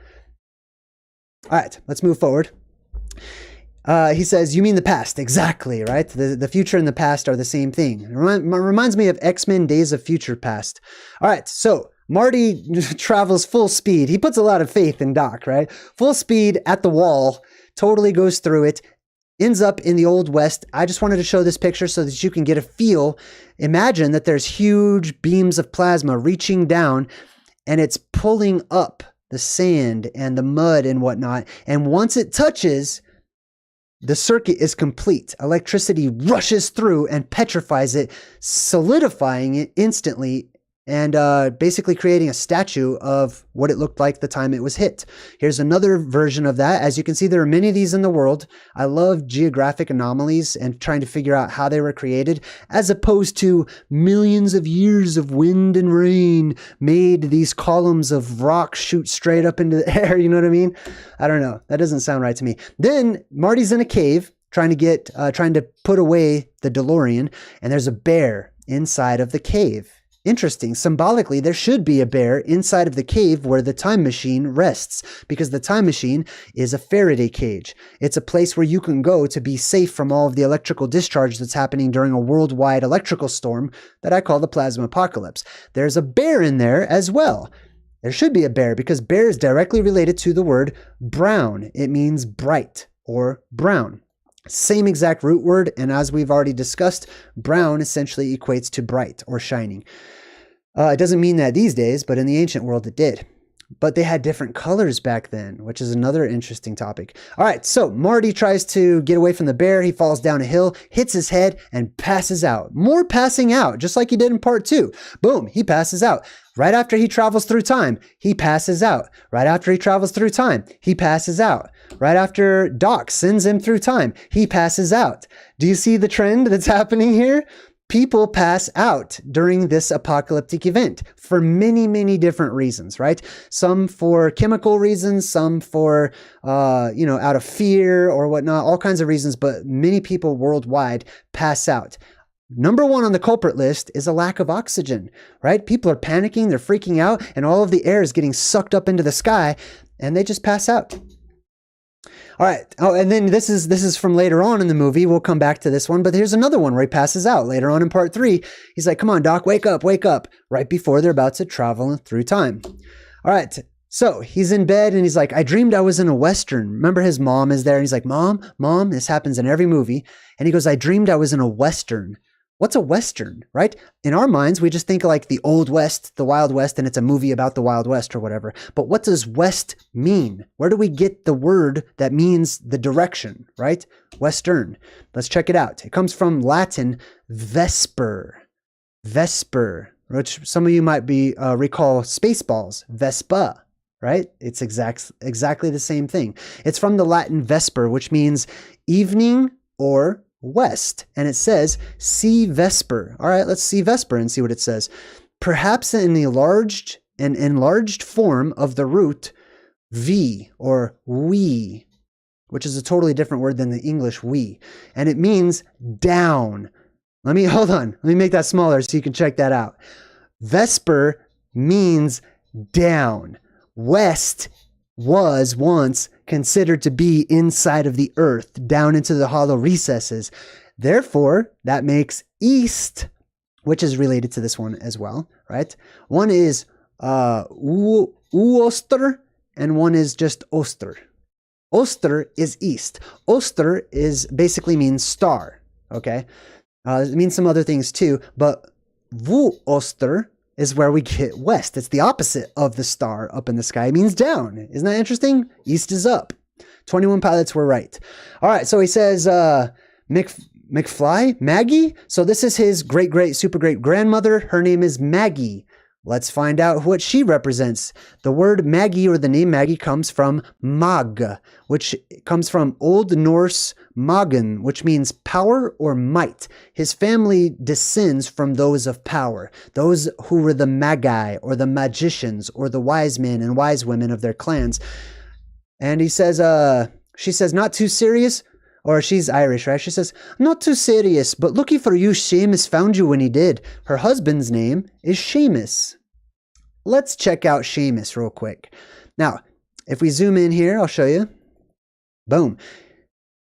[SPEAKER 1] All right, let's move forward. He says, you mean the past? Exactly, right? The future and the past are the same thing. It reminds me of X-Men Days of Future Past. All right, so Marty travels full speed. He puts a lot of faith in Doc, right? Full speed at the wall, totally goes through it, ends up in the Old West. I just wanted to show this picture so that you can get a feel. Imagine that there's huge beams of plasma reaching down, and it's pulling up the sand and the mud and whatnot. And once it touches, the circuit is complete. Electricity rushes through and petrifies it, solidifying it instantly, and basically creating a statue of what it looked like the time it was hit. Here's another version of that. As you can see, there are many of these in the world. I love geographic anomalies and trying to figure out how they were created, as opposed to millions of years of wind and rain made these columns of rock shoot straight up into the air. You know what I mean? I don't know. That doesn't sound right to me. Then Marty's in a cave, trying to put away the DeLorean, and there's a bear inside of the cave. Interesting. Symbolically, there should be a bear inside of the cave where the time machine rests, because the time machine is a Faraday cage. It's a place where you can go to be safe from all of the electrical discharge that's happening during a worldwide electrical storm that I call the plasma apocalypse. There's a bear in there as well. There should be a bear because bear is directly related to the word brown. It means bright or brown. Same exact root word, and as we've already discussed, brown essentially equates to bright or shining. It doesn't mean that these days, but in the ancient world it did. But they had different colors back then, which is another interesting topic. All right, so Marty tries to get away from the bear. He falls down a hill, hits his head, and passes out. More passing out, just like he did in part 2. Boom, he passes out. Right after he travels through time, he passes out. Right after he travels through time, he passes out. Right after Doc sends him through time, he passes out. Do you see the trend that's happening here? People pass out during this apocalyptic event for many, many different reasons, right? Some for chemical reasons, some for, out of fear or whatnot, all kinds of reasons, but many people worldwide pass out. Number one on the culprit list is a lack of oxygen, right? People are panicking, they're freaking out, and all of the air is getting sucked up into the sky, and they just pass out. All right. Oh, and then this is from later on in the movie. We'll come back to this one, but here's another one where he passes out later on in part 3. He's like, come on, Doc, wake up, right before they're about to travel through time. All right. So he's in bed and he's like, I dreamed I was in a Western. Remember his mom is there and he's like, Mom, this happens in every movie. And he goes, I dreamed I was in a Western. What's a Western, right? In our minds, we just think of like the Old West, the Wild West, and it's a movie about the Wild West or whatever. But what does West mean? Where do we get the word that means the direction, right? Western. Let's check it out. It comes from Latin, vesper. Vesper, which some of you might recall Spaceballs, Vespa, right? It's exactly the same thing. It's from the Latin vesper, which means evening or west, and it says see vesper. All right, let's see vesper and see what it says. Perhaps an enlarged form of the root v or we, which is a totally different word than the English we, and it means down. Let me make that smaller so you can check that out. Vesper means down. West was once considered to be inside of the earth, down into the hollow recesses. Therefore, that makes east, which is related to this one as well, right? One is Uoster, and one is just Oster. Oster is east. Oster basically means star, okay? It means some other things too, but Vuoster is where we get west. It's the opposite of the star up in the sky. It means down. Isn't that interesting? East is up. 21 pilots were right. All right, so he says McFly, Maggie. So this is his super great grandmother. Her name is Maggie. Let's find out what she represents. The word Maggie, or the name Maggie, comes from Mag, which comes from Old Norse Magan, which means power or might. His family descends from those of power, those who were the Magi, or the magicians, or the wise men and wise women of their clans. And she says, not too serious. Or she's Irish, right? She says, not too serious, but lucky for you, Seamus found you when he did. Her husband's name is Seamus. Let's check out Seamus real quick. Now, if we zoom in here, I'll show you. Boom.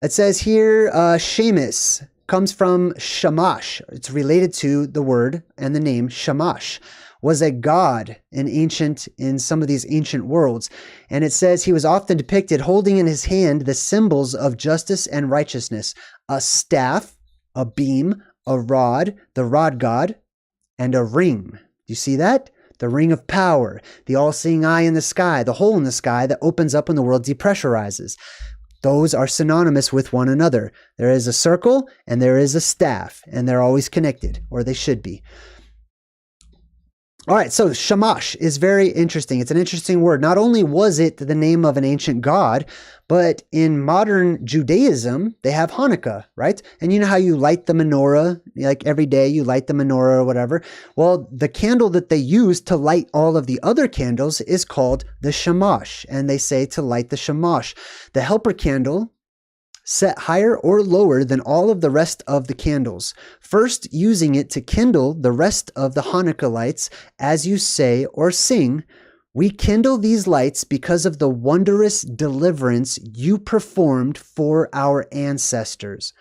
[SPEAKER 1] It says here, Seamus comes from Shamash. It's related to the word and the name Shamash. Was a god in some of these ancient worlds. And it says he was often depicted holding in his hand the symbols of justice and righteousness: a staff, a beam, a rod, the rod god, and a ring. You see that? The ring of power, the all-seeing eye in the sky, the hole in the sky that opens up when the world depressurizes. Those are synonymous with one another. There is a circle and there is a staff, and they're always connected, or they should be. All right, so Shamash is very interesting. It's an interesting word. Not only was it the name of an ancient god, but in modern Judaism, they have Hanukkah, right? And you know how you light the menorah, like every day you light the menorah or whatever? Well, the candle that they use to light all of the other candles is called the Shamash, and they say to light the Shamash. The helper candle set higher or lower than all of the rest of the candles, first using it to kindle the rest of the Hanukkah lights as you say or sing, "We kindle these lights because of the wondrous deliverance you performed for our ancestors."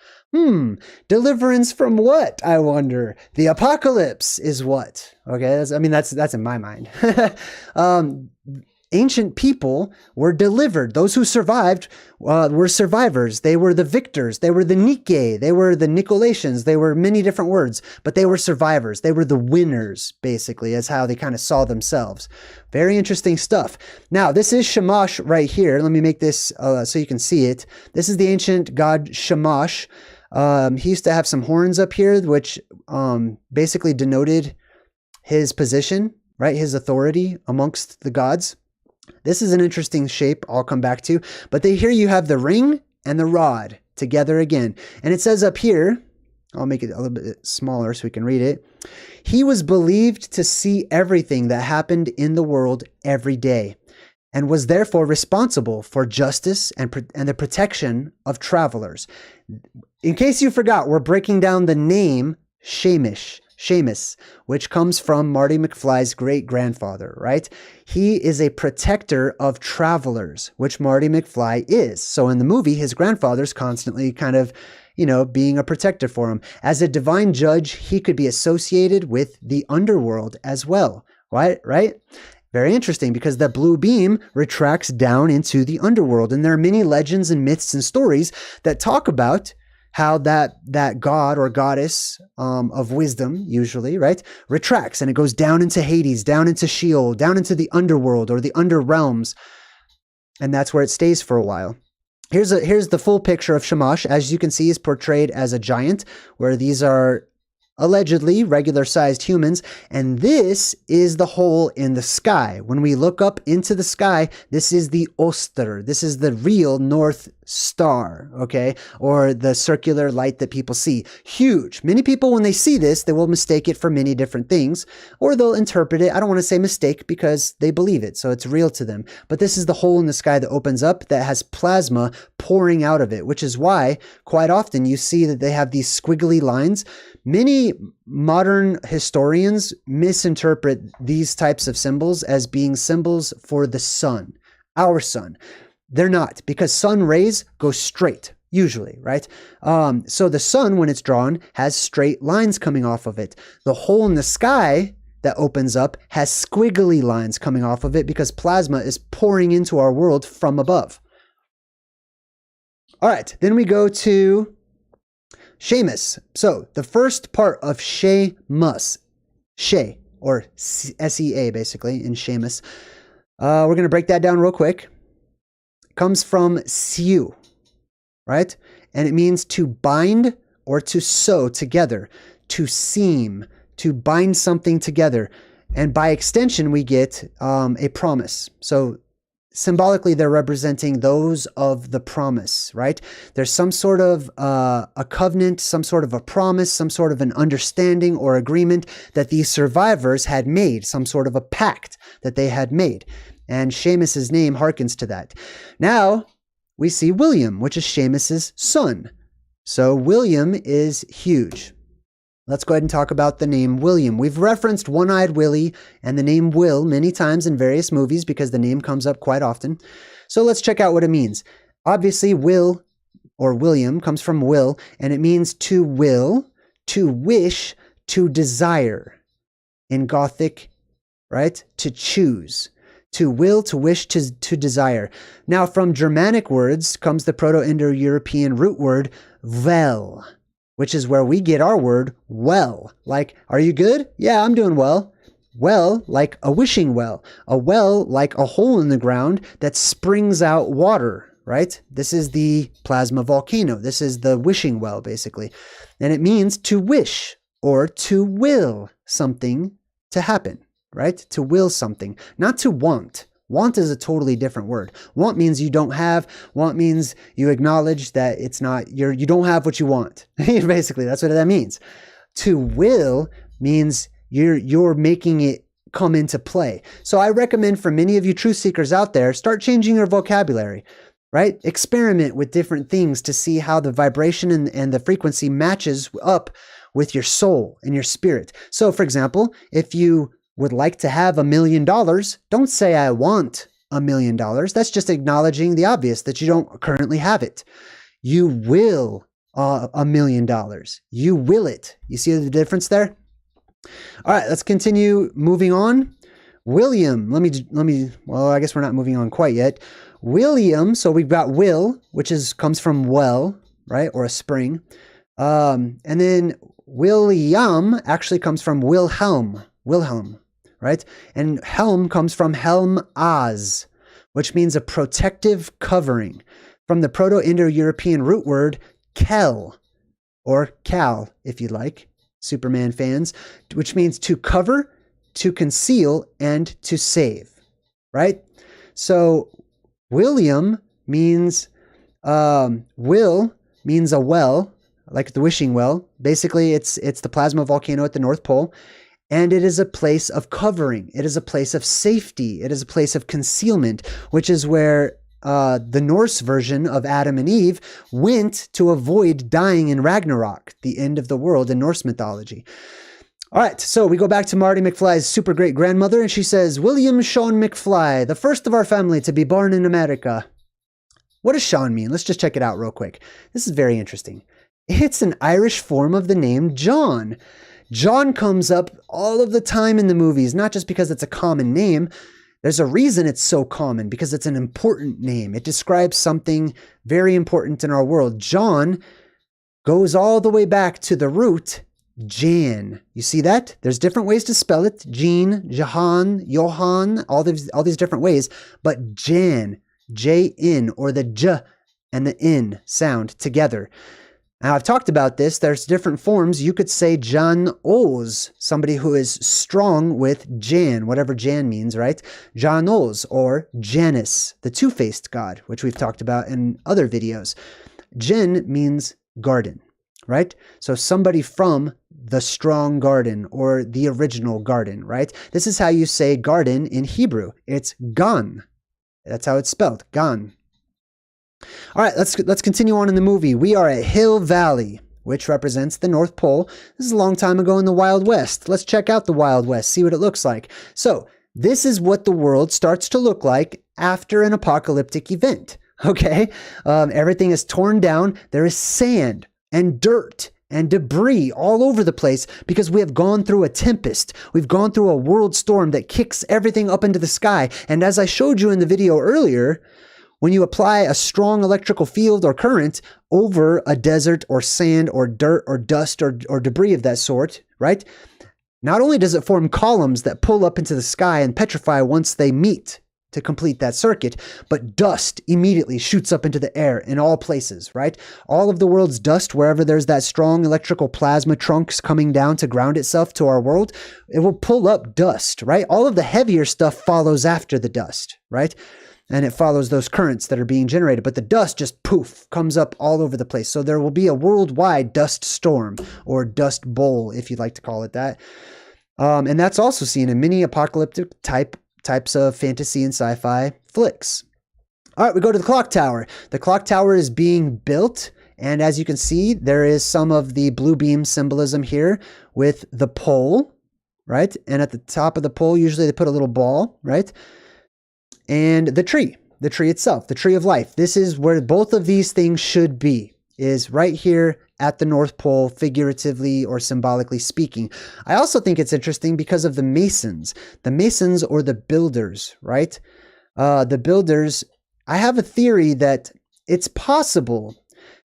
[SPEAKER 1] Deliverance from what, I wonder? The apocalypse is what? Okay, that's in my mind. Ancient people were delivered. Those who survived were survivors. They were the victors. They were the Nike. They were the Nicolaitans. They were many different words, but they were survivors. They were the winners, basically, is how they kind of saw themselves. Very interesting stuff. Now, this is Shamash right here. Let me make this so you can see it. This is the ancient god Shamash. He used to have some horns up here, which basically denoted his position, right? His authority amongst the gods. This is an interesting shape I'll come back to. But here you have the ring and the rod together again. And it says up here, I'll make it a little bit smaller so we can read it. "He was believed to see everything that happened in the world every day, and was therefore responsible for justice and the protection of travelers." In case you forgot, we're breaking down the name Seamus, which comes from Marty McFly's great-grandfather, right? He is a protector of travelers, which Marty McFly is. So in the movie, his grandfather's constantly kind of, being a protector for him. As a divine judge, he could be associated with the underworld as well, right? Very interesting, because the blue beam retracts down into the underworld. And there are many legends and myths and stories that talk about how that god or goddess of wisdom, usually, right, retracts and it goes down into Hades, down into Sheol, down into the underworld or the under realms. And that's where it stays for a while. Here's the full picture of Shamash. As you can see, is portrayed as a giant, where these are allegedly regular-sized humans, and this is the hole in the sky. When we look up into the sky, this is the Oster. This is the real North Star, okay? Or the circular light that people see. Huge. Many people, when they see this, they will mistake it for many different things, or they'll interpret it. I don't want to say mistake because they believe it, so it's real to them. But this is the hole in the sky that opens up that has plasma pouring out of it, which is why quite often you see that they have these squiggly lines. Many modern historians misinterpret these types of symbols as being symbols for the sun, our sun. They're not, because sun rays go straight, usually, right? So the sun, when it's drawn, has straight lines coming off of it. The hole in the sky that opens up has squiggly lines coming off of it because plasma is pouring into our world from above. All right, then we go to Seamus. So the first part of Seamus, or S-E-A basically, in Seamus. We're going to break that down real quick. It comes from siu, right? And it means to bind or to sew together, to seam, to bind something together. And by extension, we get a promise. So symbolically, they're representing those of the promise, right? There's some sort of a covenant, some sort of a promise, some sort of an understanding or agreement that these survivors had made, some sort of a pact that they had made. And Seamus's name harkens to that. Now, we see William, which is Seamus's son. So William is huge. Let's go ahead and talk about the name William. We've referenced One-Eyed Willie and the name Will many times in various movies because the name comes up quite often. So let's check out what it means. Obviously, Will or William comes from will, and it means to will, to wish, to desire. In Gothic, right? To choose. To will, to wish, to desire. Now, from Germanic words comes the Proto-Indo-European root word vel, which is where we get our word well. Like, are you good? Yeah, I'm doing well. Well, like a wishing well. A well, like a hole in the ground that springs out water, right? This is the plasma volcano. This is the wishing well, basically. And it means to wish or to will something to happen, right? To will something, not to want. Want is a totally different word. Want means you don't have. Want means you acknowledge that it's not, you don't have what you want. Basically, that's what that means. To will means you're making it come into play. So I recommend for many of you truth seekers out there, start changing your vocabulary. right? Experiment with different things to see how the vibration and the frequency matches up with your soul and your spirit. So for example, if you would like to have $1 million, don't say I want $1 million. That's just acknowledging the obvious that you don't currently have it. You will $1 million. You will it. You see the difference there? All right, let's continue moving on. William, let me, well, I guess we're not moving on quite yet. William, so we've got will, which comes from well, right? Or a spring. And then William actually comes from Wilhelm, right? And helm comes from helm-az, which means a protective covering, from the Proto-Indo-European root word kel, or cal, if you like, Superman fans, which means to cover, to conceal, and to save, right? So William means, will means a well, like the wishing well. Basically, it's the plasma volcano at the North Pole, and it is a place of covering. It is a place of safety. It is a place of concealment, which is where the Norse version of Adam and Eve went to avoid dying in Ragnarok, the end of the world in Norse mythology. All right, so we go back to Marty McFly's super great grandmother, and she says, William Sean McFly, the first of our family to be born in America. What does Sean mean? Let's just check it out real quick. This is very interesting. It's an Irish form of the name John. John comes up all of the time in the movies, not just because it's a common name. There's a reason it's so common, because it's an important name. It describes something very important in our world. John goes all the way back to the root Jan. You see that? There's different ways to spell it. Jean, Jahan, Johann, all these different ways. But Jan, J-N, or the J and the N sound together. Now, I've talked about this. There's different forms. You could say Jan Oz, somebody who is strong with Jan, whatever Jan means, right? Jan Oz, or Janus, the two-faced god, which we've talked about in other videos. Jan means garden, right? So somebody from the strong garden, or the original garden, right? This is how you say garden in Hebrew. It's gan. That's how it's spelled, gan. All right, let's continue on in the movie. We are at Hill Valley, which represents the North Pole. This is a long time ago in the Wild West. Let's check out the Wild West, see what it looks like. So this is what the world starts to look like after an apocalyptic event, okay? Everything is torn down. There is sand and dirt and debris all over the place because we have gone through a tempest. We've gone through a world storm that kicks everything up into the sky. And as I showed you in the video earlier, when you apply a strong electrical field or current over a desert or sand or dirt or dust or debris of that sort, right? Not only does it form columns that pull up into the sky and petrify once they meet to complete that circuit, but dust immediately shoots up into the air in all places, right? All of the world's dust, wherever there's that strong electrical plasma trunks coming down to ground itself to our world, it will pull up dust, right? All of the heavier stuff follows after the dust, right? And it follows those currents that are being generated. But the dust just poof, comes up all over the place. So there will be a worldwide dust storm, or dust bowl, if you'd like to call it that. And that's also seen in many apocalyptic types of fantasy and sci-fi flicks. All right, we go to the clock tower. The clock tower is being built. And as you can see, there is some of the blue beam symbolism here with the pole, right? And at the top of the pole, usually they put a little ball, right? And the tree itself, the tree of life. This is where both of these things should be, is right here at the North Pole, figuratively or symbolically speaking. I also think it's interesting because of the masons or the builders, right? The builders, I have a theory that it's possible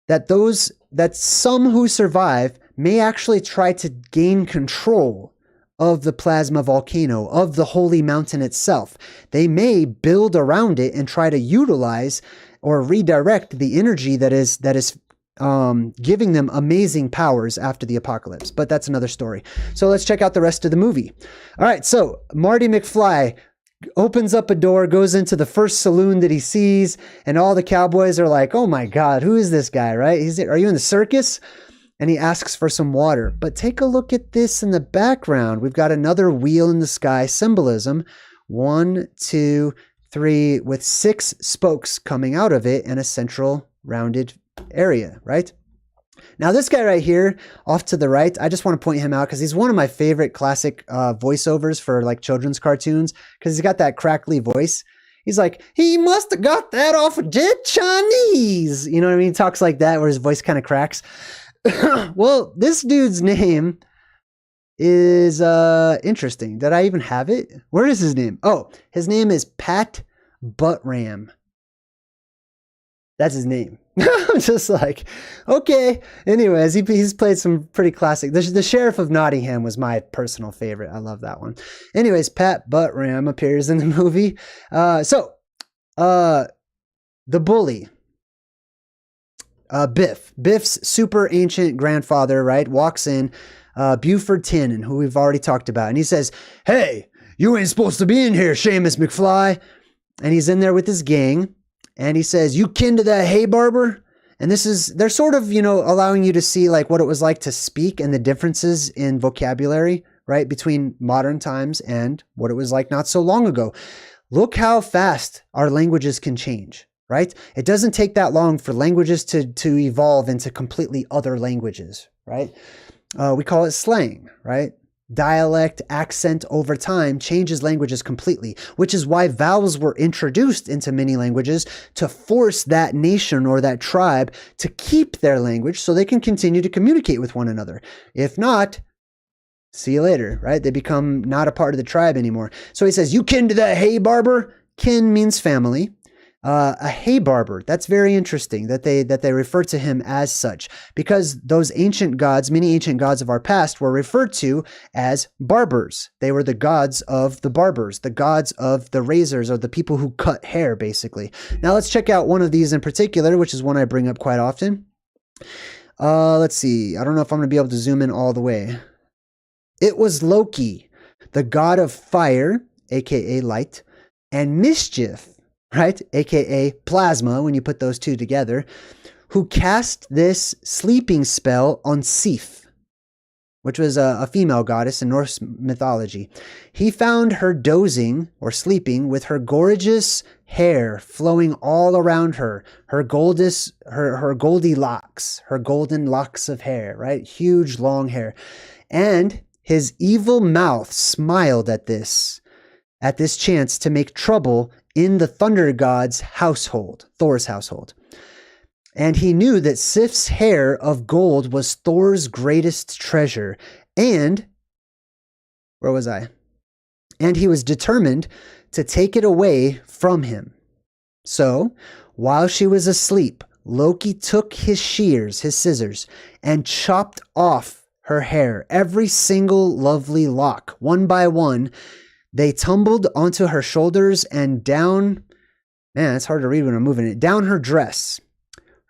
[SPEAKER 1] that some who survive may actually try to gain control of the plasma volcano, of the holy mountain itself. They may build around it and try to utilize or redirect the energy that is giving them amazing powers after the apocalypse. But that's another story. So let's check out the rest of the movie. All right, so Marty McFly opens up a door, goes into the first saloon that he sees, and all the cowboys are like, oh my God, who is this guy, right? Are you in the circus? And he asks for some water. But take a look at this in the background. We've got another wheel in the sky symbolism. 1, 2, 3 with 6 spokes coming out of it and a central rounded area, right? Now this guy right here off to the right, I just want to point him out because he's one of my favorite classic voiceovers for like children's cartoons because he's got that crackly voice. He's like, he must have got that off of Jet Chinese. You know what I mean? He talks like that where his voice kind of cracks. Well, this dude's name is interesting. Did I even have it? Where is his name? Oh, his name is Pat Buttram. That's his name. I'm just like, okay. Anyways, he's played some pretty classic. The Sheriff of Nottingham was my personal favorite. I love that one. Anyways, Pat Buttram appears in the movie. The bully, Biff's super ancient grandfather, right, walks in, Buford Tannen, who we've already talked about. And he says, hey, you ain't supposed to be in here, Seamus McFly. And he's in there with his gang. And he says, you kin to that hay barber? And they're sort of, allowing you to see like what it was like to speak and the differences in vocabulary, right? Between modern times and what it was like not so long ago. Look how fast our languages can change, right? It doesn't take that long for languages to evolve into completely other languages, right? We call it slang, right? Dialect, accent over time changes languages completely, which is why vowels were introduced into many languages to force that nation or that tribe to keep their language so they can continue to communicate with one another. If not, see you later, right? They become not a part of the tribe anymore. So he says, you kin to that hay barber? Kin means family. A hay barber. That's very interesting that they refer to him as such because those ancient gods, many ancient gods of our past were referred to as barbers. They were the gods of the barbers, the gods of the razors or the people who cut hair basically. Now let's check out one of these in particular, which is one I bring up quite often. Let's see. I don't know if I'm going to be able to zoom in all the way. It was Loki, the god of fire, aka light, and mischief, right? AKA plasma, when you put those two together, who cast this sleeping spell on Sif, which was a female goddess in Norse mythology. He found her dozing or sleeping with her gorgeous hair flowing all around her, her golden locks of hair, right? Huge long hair. And his evil mouth smiled at this chance to make trouble in the thunder god's household, Thor's household. And he knew that Sif's hair of gold was Thor's greatest treasure. And, where was I? And he was determined to take it away from him. So, while she was asleep, Loki took his shears, his scissors, and chopped off her hair, every single lovely lock, one by one. They tumbled onto her shoulders and down, man, it's hard to read when I'm moving it, down her dress.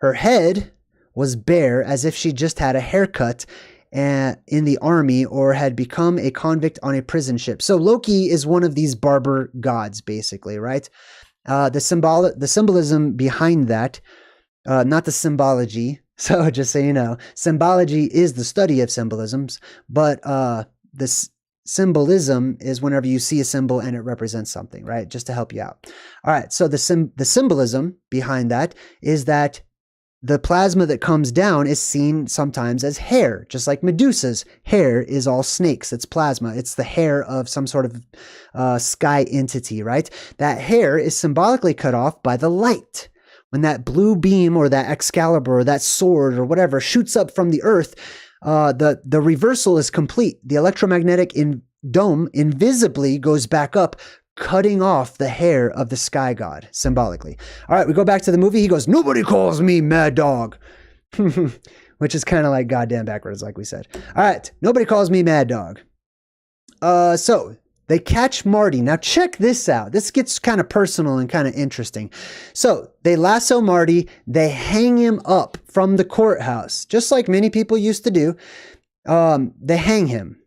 [SPEAKER 1] Her head was bare as if she just had a haircut in the army or had become a convict on a prison ship. So Loki is one of these barber gods, basically, right? The symbolism behind that, not the symbology. So just so you know, symbology is the study of symbolisms, but this symbolism is whenever you see a symbol and it represents something, right? Just to help you out. All right. So the symbolism behind that is that the plasma that comes down is seen sometimes as hair, just like Medusa's hair is all snakes. It's plasma. It's the hair of some sort of sky entity, right? That hair is symbolically cut off by the light. When that blue beam or that Excalibur or that sword or whatever shoots up from the earth, the reversal is complete. The electromagnetic dome invisibly goes back up, cutting off the hair of the sky god, symbolically. All right, we go back to the movie. He goes, nobody calls me Mad Dog, which is kind of like goddamn backwards, like we said. All right, nobody calls me Mad Dog. So they catch Marty. Now check this out. This gets kind of personal and kind of interesting. So they lasso Marty. They hang him up from the courthouse, just like many people used to do. They hang him,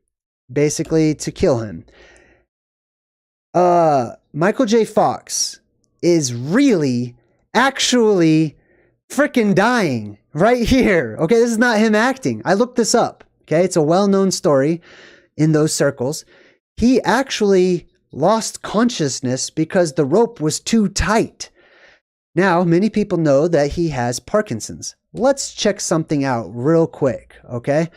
[SPEAKER 1] basically to kill him. Michael J. Fox is really, actually freaking dying right here. Okay, this is not him acting. I looked this up. Okay, it's a well-known story in those circles. He actually lost consciousness because the rope was too tight. Now, many people know that he has Parkinson's. Let's check something out real quick, okay?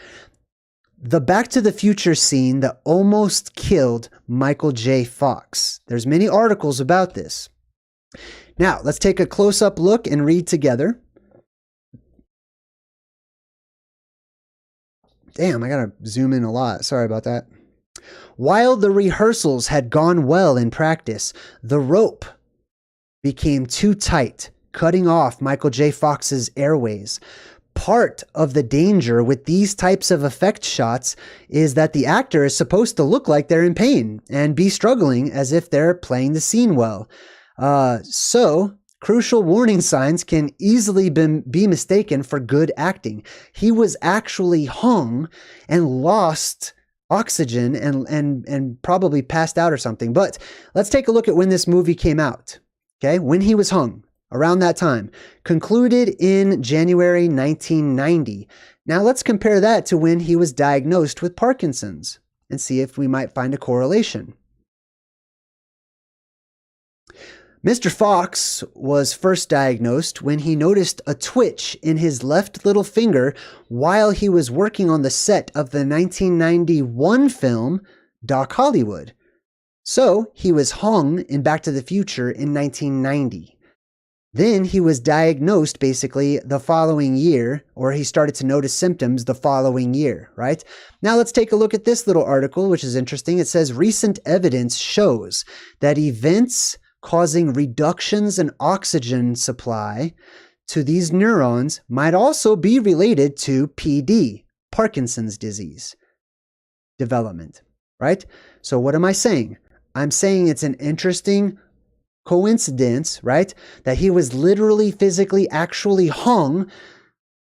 [SPEAKER 1] The Back to the Future scene that almost killed Michael J. Fox. There's many articles about this. Now, let's take a close-up look and read together. Damn, I gotta zoom in a lot. Sorry about that. While the rehearsals had gone well in practice, the rope became too tight, cutting off Michael J. Fox's airways. Part of the danger with these types of effect shots is that the actor is supposed to look like they're in pain and be struggling as if they're playing the scene well. So crucial warning signs can easily be mistaken for good acting. He was actually hung and lost oxygen and probably passed out or something. But let's take a look at when this movie came out. Okay, when he was hung, around that time, concluded in January 1990. Now let's compare that to when he was diagnosed with Parkinson's and see if we might find a correlation. Mr. Fox was first diagnosed when he noticed a twitch in his left little finger while he was working on the set of the 1991 film Doc Hollywood. So he was hung in Back to the Future in 1990. Then he was diagnosed basically the following year, or he started to notice symptoms the following year, right? Now let's take a look at this little article, which is interesting. It says recent evidence shows that events causing reductions in oxygen supply to these neurons might also be related to PD, Parkinson's disease development, right? So what am I saying? I'm saying it's an interesting coincidence, right? That he was literally, physically, actually hung,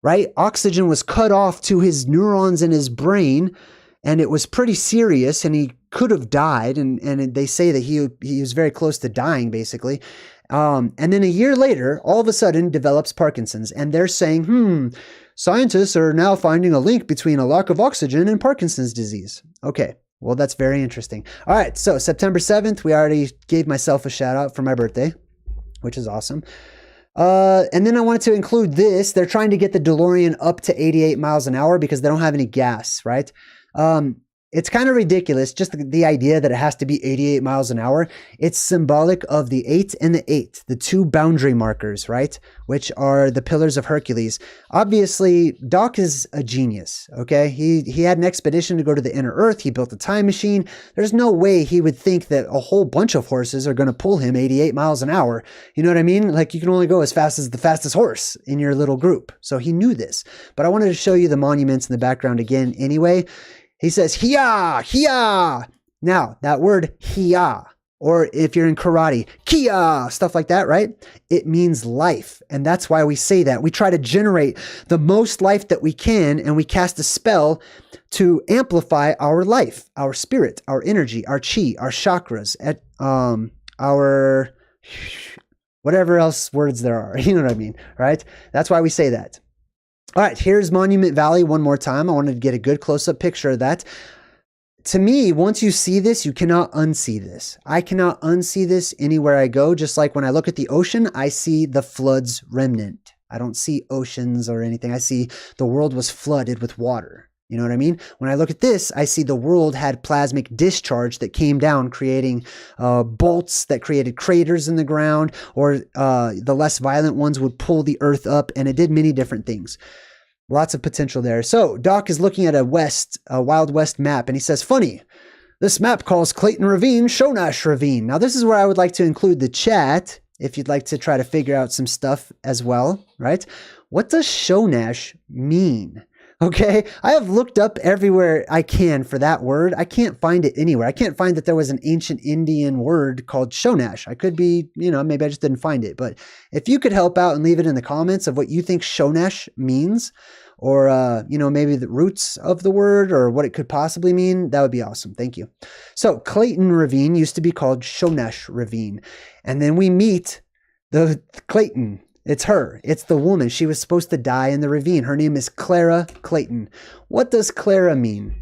[SPEAKER 1] right? Oxygen was cut off to his neurons in his brain, and it was pretty serious, and he could have died, and they say that he was very close to dying, basically. And then a year later, all of a sudden, develops Parkinson's, and they're saying, scientists are now finding a link between a lack of oxygen and Parkinson's disease. Okay. Well, that's very interesting. All right, so September 7th, we already gave myself a shout out for my birthday, which is awesome. And then I wanted to include this. They're trying to get the DeLorean up to 88 miles an hour because they don't have any gas, right? It's kind of ridiculous, just the idea that it has to be 88 miles an hour. It's symbolic of the 8 and the 8, the two boundary markers, right? Which are the pillars of Hercules. Obviously, Doc is a genius, okay? He had an expedition to go to the inner Earth. He built a time machine. There's no way he would think that a whole bunch of horses are going to pull him 88 miles an hour. You know what I mean? Like, you can only go as fast as the fastest horse in your little group. So he knew this. But I wanted to show you the monuments in the background again anyway. He says, hiya, hiya. Now, that word hiya, or if you're in karate, kia, stuff like that, right? It means life. And that's why we say that. We try to generate the most life that we can, and we cast a spell to amplify our life, our spirit, our energy, our chi, our chakras, our whatever else words there are. You know what I mean, right? That's why we say that. All right, here's Monument Valley one more time. I wanted to get a good close-up picture of that. To me, once you see this, you cannot unsee this. I cannot unsee this anywhere I go. Just like when I look at the ocean, I see the flood's remnant. I don't see oceans or anything. I see the world was flooded with water. You know what I mean? When I look at this, I see the world had plasmic discharge that came down, creating bolts that created craters in the ground, or the less violent ones would pull the earth up, and it did many different things. Lots of potential there. So Doc is looking at a Wild West map, and he says, funny, this map calls Clayton Ravine Shonash Ravine. Now, this is where I would like to include the chat, if you'd like to try to figure out some stuff as well, right? What does Shonash mean? Okay, I have looked up everywhere I can for that word. I can't find it anywhere. I can't find that there was an ancient Indian word called Shonash. I could be, maybe I just didn't find it. But if you could help out and leave it in the comments of what you think Shonash means, or, maybe the roots of the word or what it could possibly mean, that would be awesome. Thank you. So Clayton Ravine used to be called Shonash Ravine. And then we meet the Clayton. It's her. It's the woman. She was supposed to die in the ravine. Her name is Clara Clayton. What does Clara mean?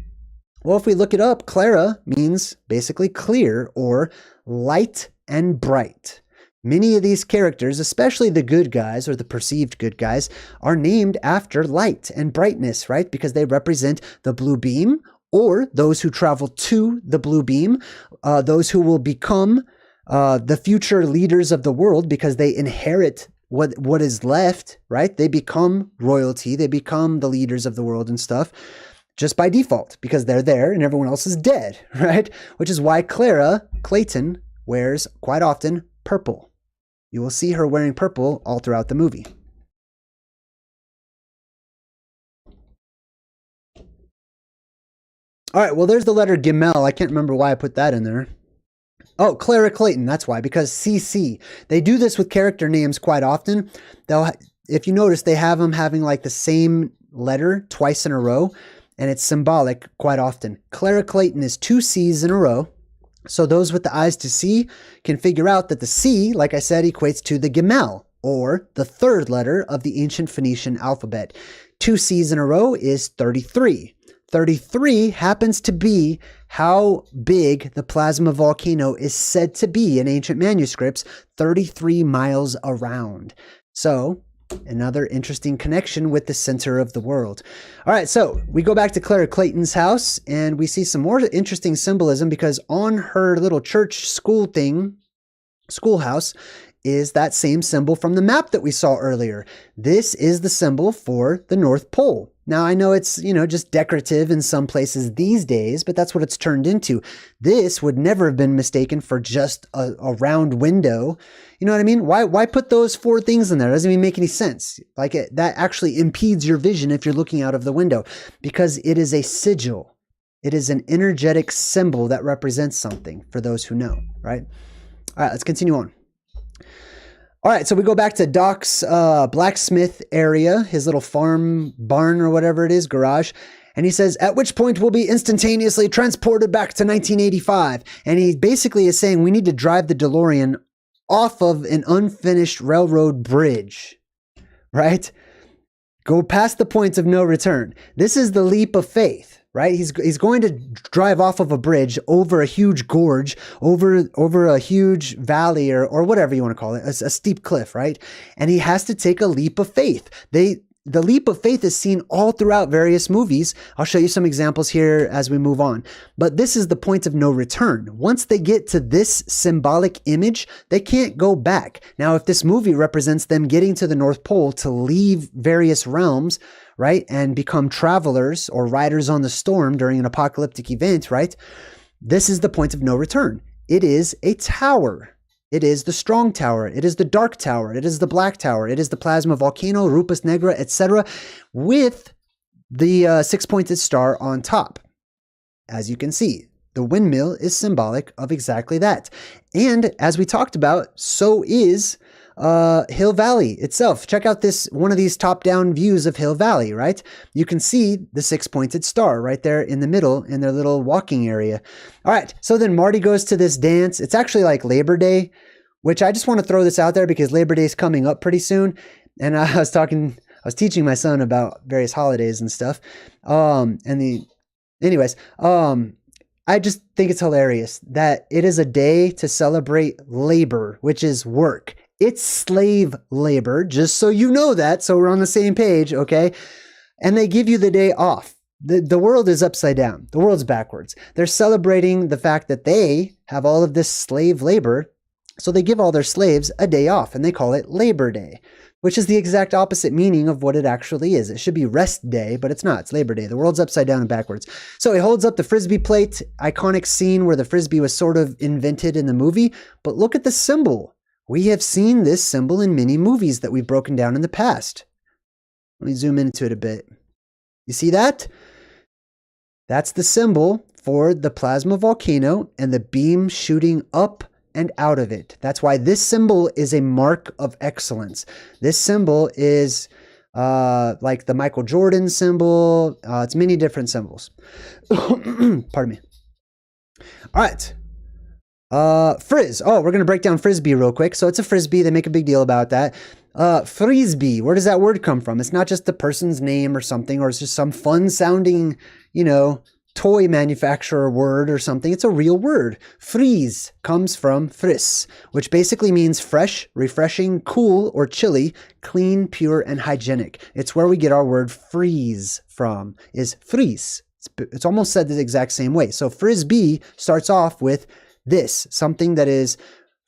[SPEAKER 1] Well, if we look it up, Clara means basically clear or light and bright. Many of these characters, especially the good guys or the perceived good guys, are named after light and brightness, right? Because they represent the blue beam, or those who travel to the blue beam, those who will become the future leaders of the world because they inherit what is left, right? They become royalty, they become the leaders of the world and stuff just by default because they're there and everyone else is dead, right? Which is why Clara Clayton wears quite often purple. You will see her wearing purple all throughout the movie. All right, well, there's the letter Gimel. I can't remember why I put that in there. Oh, Clara Clayton, that's why, because CC. They do this with character names quite often. If you notice, they have them having like the same letter twice in a row, and it's symbolic quite often. Clara Clayton is 2 C's in a row. So those with the eyes to see can figure out that the C, like I said, equates to the Gimel, or the third letter of the ancient Phoenician alphabet. 2 C's in a row is 33. 33 happens to be how big the plasma volcano is said to be in ancient manuscripts, 33 miles around. So another interesting connection with the center of the world. All right, so we go back to Clara Clayton's house and we see some more interesting symbolism because on her little church schoolhouse is that same symbol from the map that we saw earlier. This is the symbol for the North Pole. Now, I know it's, just decorative in some places these days, but that's what it's turned into. This would never have been mistaken for just a round window. You know what I mean? Why put those 4 things in there? It doesn't even make any sense. That actually impedes your vision if you're looking out of the window because it is a sigil. It is an energetic symbol that represents something for those who know, right? All right, let's continue on. All right, so we go back to Doc's blacksmith area, his little farm barn or whatever it is, garage. And he says, at which point we'll be instantaneously transported back to 1985. And he basically is saying we need to drive the DeLorean off of an unfinished railroad bridge, right? Go past the point of no return. This is the leap of faith. Right? He's going to drive off of a bridge over a huge gorge, over a huge valley or whatever you want to call it, a steep cliff, right? And he has to take a leap of faith. The leap of faith is seen all throughout various movies. I'll show you some examples here as we move on. But this is the point of no return. Once they get to this symbolic image, they can't go back. Now, if this movie represents them getting to the North Pole to leave various realms, right, and become travelers or riders on the storm during an apocalyptic event, right? This is the point of no return. It is a tower. It is the strong tower. It is the dark tower. It is the black tower. It is the plasma volcano, Rupus Negra, etc., with the 6-pointed star on top. As you can see, the windmill is symbolic of exactly that. And as we talked about, so is Hill Valley itself. Check out one of these top-down views of Hill Valley, right? You can see the 6-pointed star right there in the middle in their little walking area. All right, so then Marty goes to this dance. It's actually like Labor Day, which I just want to throw this out there because Labor Day is coming up pretty soon. And I was teaching my son about various holidays and stuff. I just think it's hilarious that it is a day to celebrate labor, which is work. It's slave labor, just so you know that, so we're on the same page, okay? And they give you the day off. The world is upside down. The world's backwards. They're celebrating the fact that they have all of this slave labor, so they give all their slaves a day off, and they call it Labor Day, which is the exact opposite meaning of what it actually is. It should be rest day, but it's not. It's Labor Day. The world's upside down and backwards. So he holds up the Frisbee plate, iconic scene where the Frisbee was sort of invented in the movie, but look at the symbol. We have seen this symbol in many movies that we've broken down in the past. Let me zoom into it a bit. You see that? That's the symbol for the plasma volcano and the beam shooting up and out of it. That's why this symbol is a mark of excellence. This symbol is like the Michael Jordan symbol. It's many different symbols. Pardon me. All right. Frizz. Oh, we're going to break down Frisbee real quick. So it's a Frisbee. They make a big deal about that. Frisbee. Where does that word come from? It's not just the person's name or something, or it's just some fun sounding, toy manufacturer word or something. It's a real word. Fries comes from fris, which basically means fresh, refreshing, cool, or chilly, clean, pure, and hygienic. It's where we get our word freeze from, is fries. It's almost said the exact same way. So frisbee starts off with this, something that is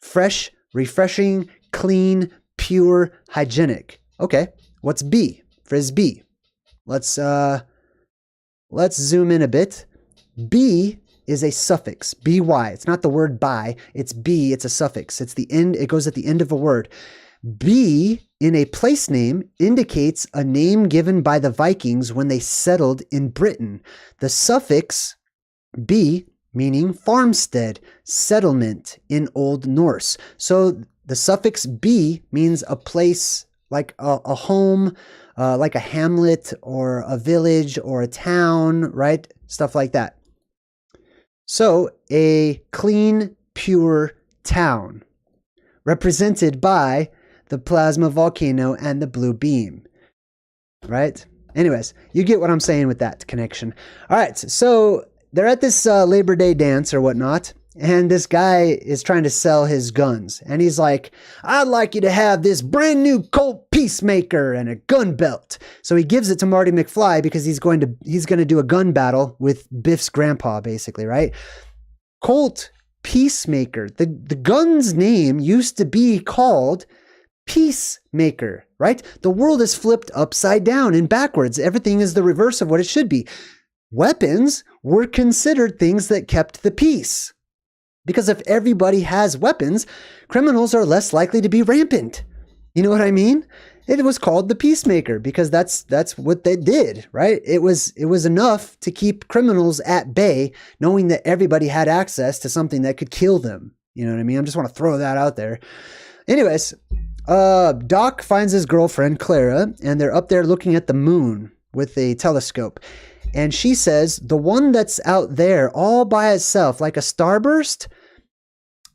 [SPEAKER 1] fresh, refreshing, clean, pure, hygienic. Okay, what's bee? Frisbee. Let's zoom in a bit. Be is a suffix, by. It's not the word by, it's be, it's a suffix. It's the end, it goes at the end of a word. Be in a place name indicates a name given by the Vikings when they settled in Britain. The suffix be meaning farmstead, settlement in Old Norse. So the suffix be means a place like a home, like a hamlet or a village or a town, right? Stuff like that. So a clean, pure town represented by the plasma volcano and the blue beam, right? Anyways, you get what I'm saying with that connection. All right, so they're at this Labor Day dance or whatnot, and this guy is trying to sell his guns. And he's like, I'd like you to have this brand new Colt Peacemaker and a gun belt. So he gives it to Marty McFly because he's going to do a gun battle with Biff's grandpa, basically, right? Colt Peacemaker. The gun's name used to be called Peacemaker, right? The world is flipped upside down and backwards. Everything is the reverse of what it should be. Weapons were considered things that kept the peace. Because if everybody has weapons, criminals are less likely to be rampant. You know what I mean? It was called the peacemaker because that's what they did, right? It was enough to keep criminals at bay, knowing that everybody had access to something that could kill them. You know what I mean? I just want to throw that out there. Anyways, Doc finds his girlfriend, Clara, and they're up there looking at the moon with a telescope. And she says, the one that's out there all by itself, like a starburst.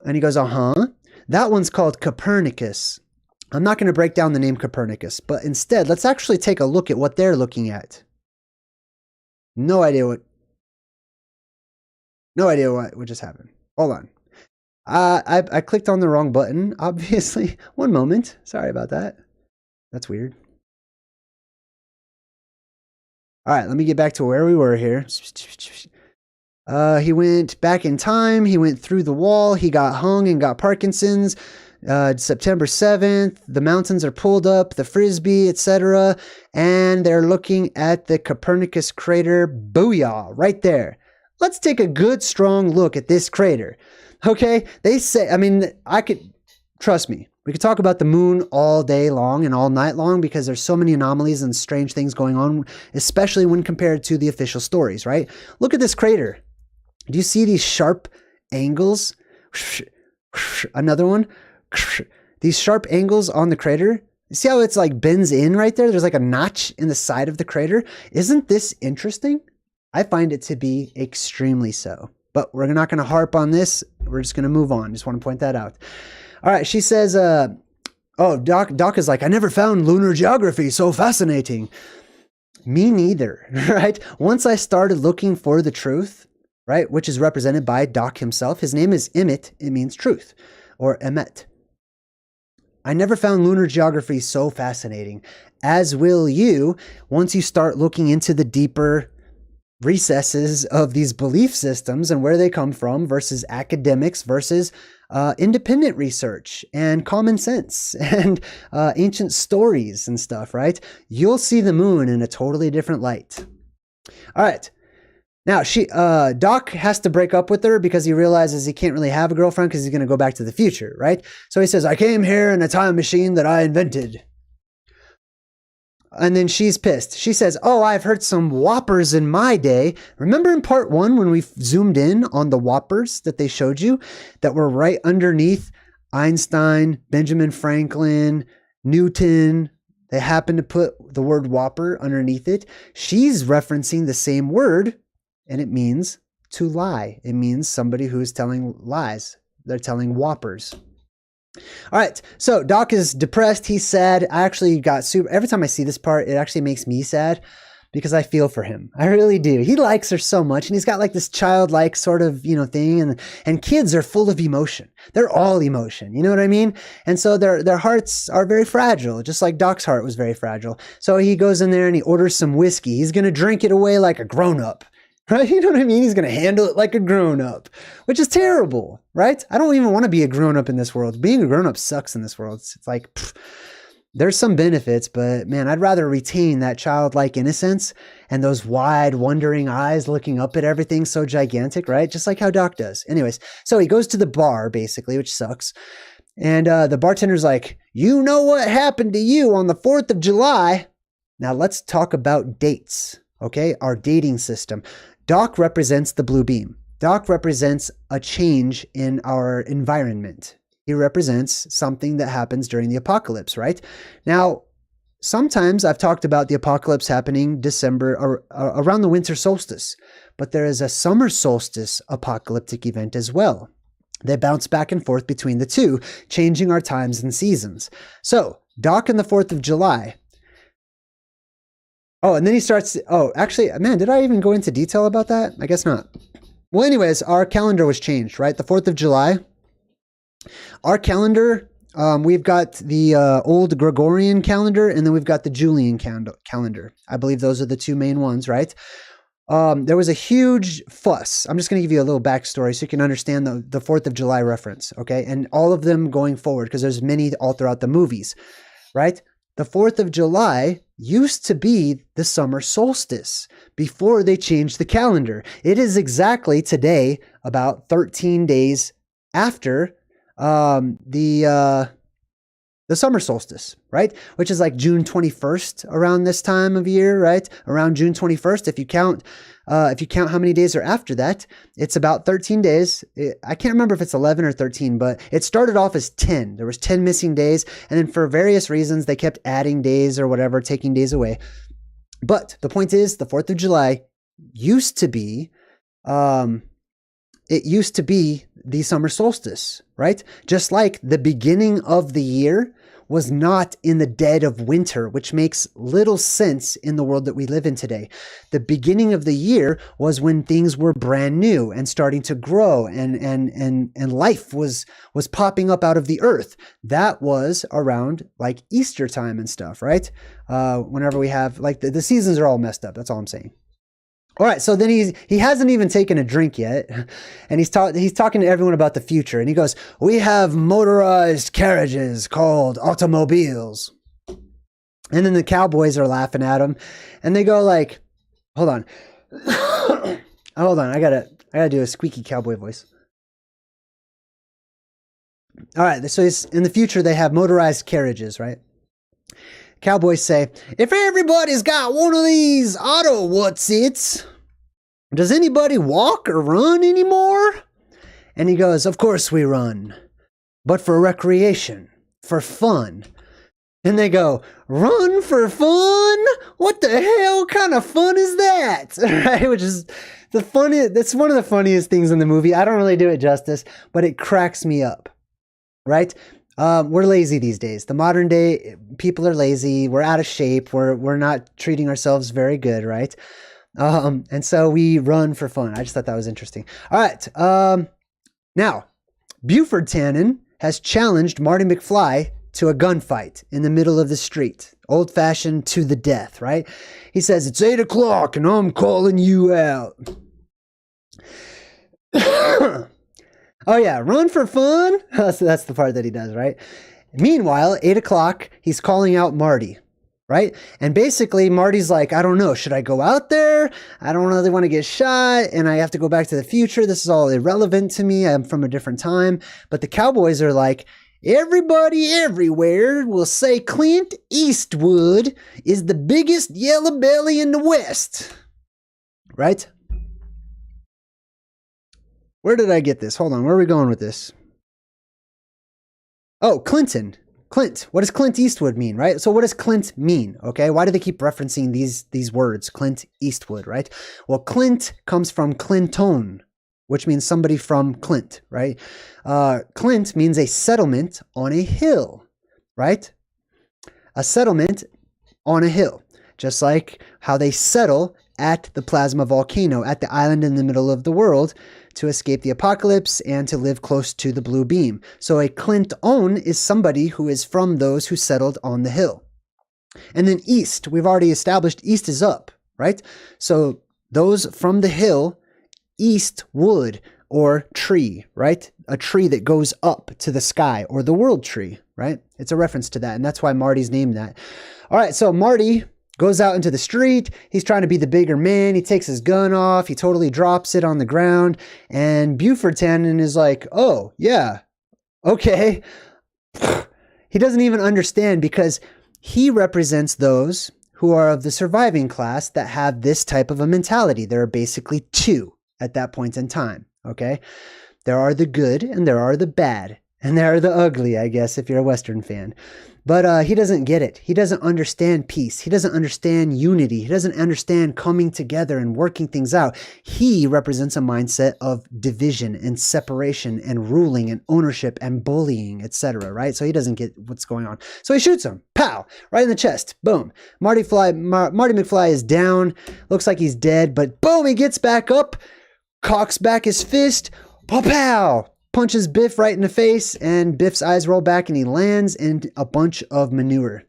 [SPEAKER 1] And he goes, that one's called Copernicus. I'm not going to break down the name Copernicus, but instead, let's actually take a look at what they're looking at. No idea what just happened. Hold on. I clicked on the wrong button, obviously. One moment. Sorry about that. That's weird. All right, let me get back to where we were here. He went back in time. He went through the wall. He got hung and got Parkinson's. September 7th, the mountains are pulled up, the Frisbee, etc. And they're looking at the Copernicus crater. Booyah, right there. Let's take a good, strong look at this crater. Okay, they say, trust me, we could talk about the moon all day long and all night long because there's so many anomalies and strange things going on, especially when compared to the official stories, right? Look at this crater. Do you see these sharp angles? Another one. These sharp angles on the crater. You see how it's like bends in right there? There's like a notch in the side of the crater. Isn't this interesting? I find it to be extremely so. But we're not going to harp on this. We're just going to move on. Just want to point that out. All right, she says, Doc is like, I never found lunar geography so fascinating. Me neither, right? Once I started looking for the truth, right, which is represented by Doc himself. His name is Emmett. It means truth, or Emmet. I never found lunar geography so fascinating, as will you once you start looking into the deeper recesses of these belief systems and where they come from versus academics versus independent research and common sense and ancient stories and stuff, right? You'll see the moon in a totally different light. All right. Now, Doc has to break up with her because he realizes he can't really have a girlfriend because he's going to go back to the future, right? So he says, I came here in a time machine that I invented. And then she's pissed. She says, oh, I've heard some whoppers in my day. Remember in part 1 when we zoomed in on the whoppers that they showed you that were right underneath Einstein, Benjamin Franklin, Newton? They happened to put the word whopper underneath it. She's referencing the same word, and it means to lie. It means somebody who's telling lies. They're telling whoppers. All right, so Doc is depressed. He's sad. I actually got super. Every time I see this part, it actually makes me sad because I feel for him. I really do. He likes her so much, and he's got like this childlike sort of, thing, and kids are full of emotion. They're all emotion, you know what I mean? And so their hearts are very fragile, just like Doc's heart was very fragile. So he goes in there and he orders some whiskey. He's going to drink it away like a grown-up. Right? You know what I mean? He's going to handle it like a grown-up, which is terrible, right? I don't even want to be a grown-up in this world. Being a grown-up sucks in this world. It's like, there's some benefits, but man, I'd rather retain that childlike innocence and those wide, wondering eyes looking up at everything so gigantic, right? Just like how Doc does. Anyways, so he goes to the bar, basically, which sucks. And the bartender's like, you know what happened to you on the 4th of July? Now let's talk about dates, okay? Our dating system. Doc represents the blue beam. Doc represents a change in our environment. He represents something that happens during the apocalypse, right? Now, sometimes I've talked about the apocalypse happening December or around the winter solstice, but there is a summer solstice apocalyptic event as well. They bounce back and forth between the two, changing our times and seasons. So, Doc and the 4th of July. Oh, and then he starts, actually, man, did I even go into detail about that? I guess not. Well, anyways, our calendar was changed, right? The 4th of July. Our calendar, we've got the old Gregorian calendar, and then we've got the Julian calendar. I believe those are the two main ones, right? There was a huge fuss. I'm just going to give you a little backstory so you can understand the 4th of July reference, okay? And all of them going forward, because there's many all throughout the movies, right? The 4th of July used to be the summer solstice before they changed the calendar. It is exactly today about 13 days after the summer solstice, right? Which is like June 21st around this time of year, right? Around June 21st. If you count how many days are after that, it's about 13 days. I can't remember if it's 11 or 13, but it started off as 10. There was 10 missing days. And then for various reasons, they kept adding days or whatever, taking days away. But the point is the 4th of July used to be, the summer solstice, right? Just like the beginning of the year was not in the dead of winter, which makes little sense in the world that we live in today. The beginning of the year was when things were brand new and starting to grow and life was popping up out of the earth. That was around like Easter time and stuff, right? Whenever we have like the seasons are all messed up. That's all I'm saying. All right, so then he hasn't even taken a drink yet, and he's talking to everyone about the future, and he goes, "We have motorized carriages called automobiles," and then the cowboys are laughing at him, and they go like, "Hold on, hold on, I gotta do a squeaky cowboy voice." All right, so in the future they have motorized carriages, right? Cowboys say, if everybody's got one of these auto whatsits, does anybody walk or run anymore? And he goes, of course we run, but for recreation, for fun. And they go, run for fun? What the hell kind of fun is that? Right? Which is that's one of the funniest things in the movie. I don't really do it justice, but it cracks me up, right? We're lazy these days. The modern day people are lazy. We're out of shape. We're not treating ourselves very good, right? And so we run for fun. I just thought that was interesting. All right. Now, Buford Tannen has challenged Marty McFly to a gunfight in the middle of the street. Old-fashioned to the death, right? He says, it's 8 o'clock and I'm calling you out. Oh yeah, run for fun? So that's the part that he does, right? Meanwhile, 8 o'clock, he's calling out Marty, right? And basically, Marty's like, I don't know, should I go out there? I don't really want to get shot, and I have to go back to the future. This is all irrelevant to me. I'm from a different time. But the cowboys are like, everybody everywhere will say Clint Eastwood is the biggest yellow belly in the West, right? Where did I get this? Hold on. Where are we going with this? Oh, Clinton. Clint. What does Clint Eastwood mean, right? So what does Clint mean? Okay. Why do they keep referencing these words? Clint Eastwood, right? Well, Clint comes from Clinton, which means somebody from Clint, right? Clint means a settlement on a hill, right? A settlement on a hill. just like how they settle at the plasma volcano, at the island in the middle of the world, to escape the apocalypse and to live close to the blue beam. So a Clint Own is somebody who is from those who settled on the hill. And then east, we've already established east is up, right? So those from the hill, east wood or tree, right? A tree that goes up to the sky, or the world tree, right? It's a reference to that, and that's why Marty's named that. All right, so Marty goes out into the street. He's trying to be the bigger man. He takes his gun off. He totally drops it on the ground. And Buford Tannen is like, oh, yeah, okay. He doesn't even understand, because he represents those who are of the surviving class that have this type of a mentality. There are basically two at that point in time, okay? There are the good and there are the bad. And there are the ugly, I guess, if you're a Western fan. But he doesn't get it. He doesn't understand peace. He doesn't understand unity. He doesn't understand coming together and working things out. He represents a mindset of division and separation and ruling and ownership and bullying, etc., right? So he doesn't get what's going on. So he shoots him. Pow! Right in the chest. Boom. Marty McFly is down. Looks like he's dead, but boom, he gets back up, cocks back his fist. Pow! Pow! Punches Biff right in the face, and Biff's eyes roll back and he lands in a bunch of manure.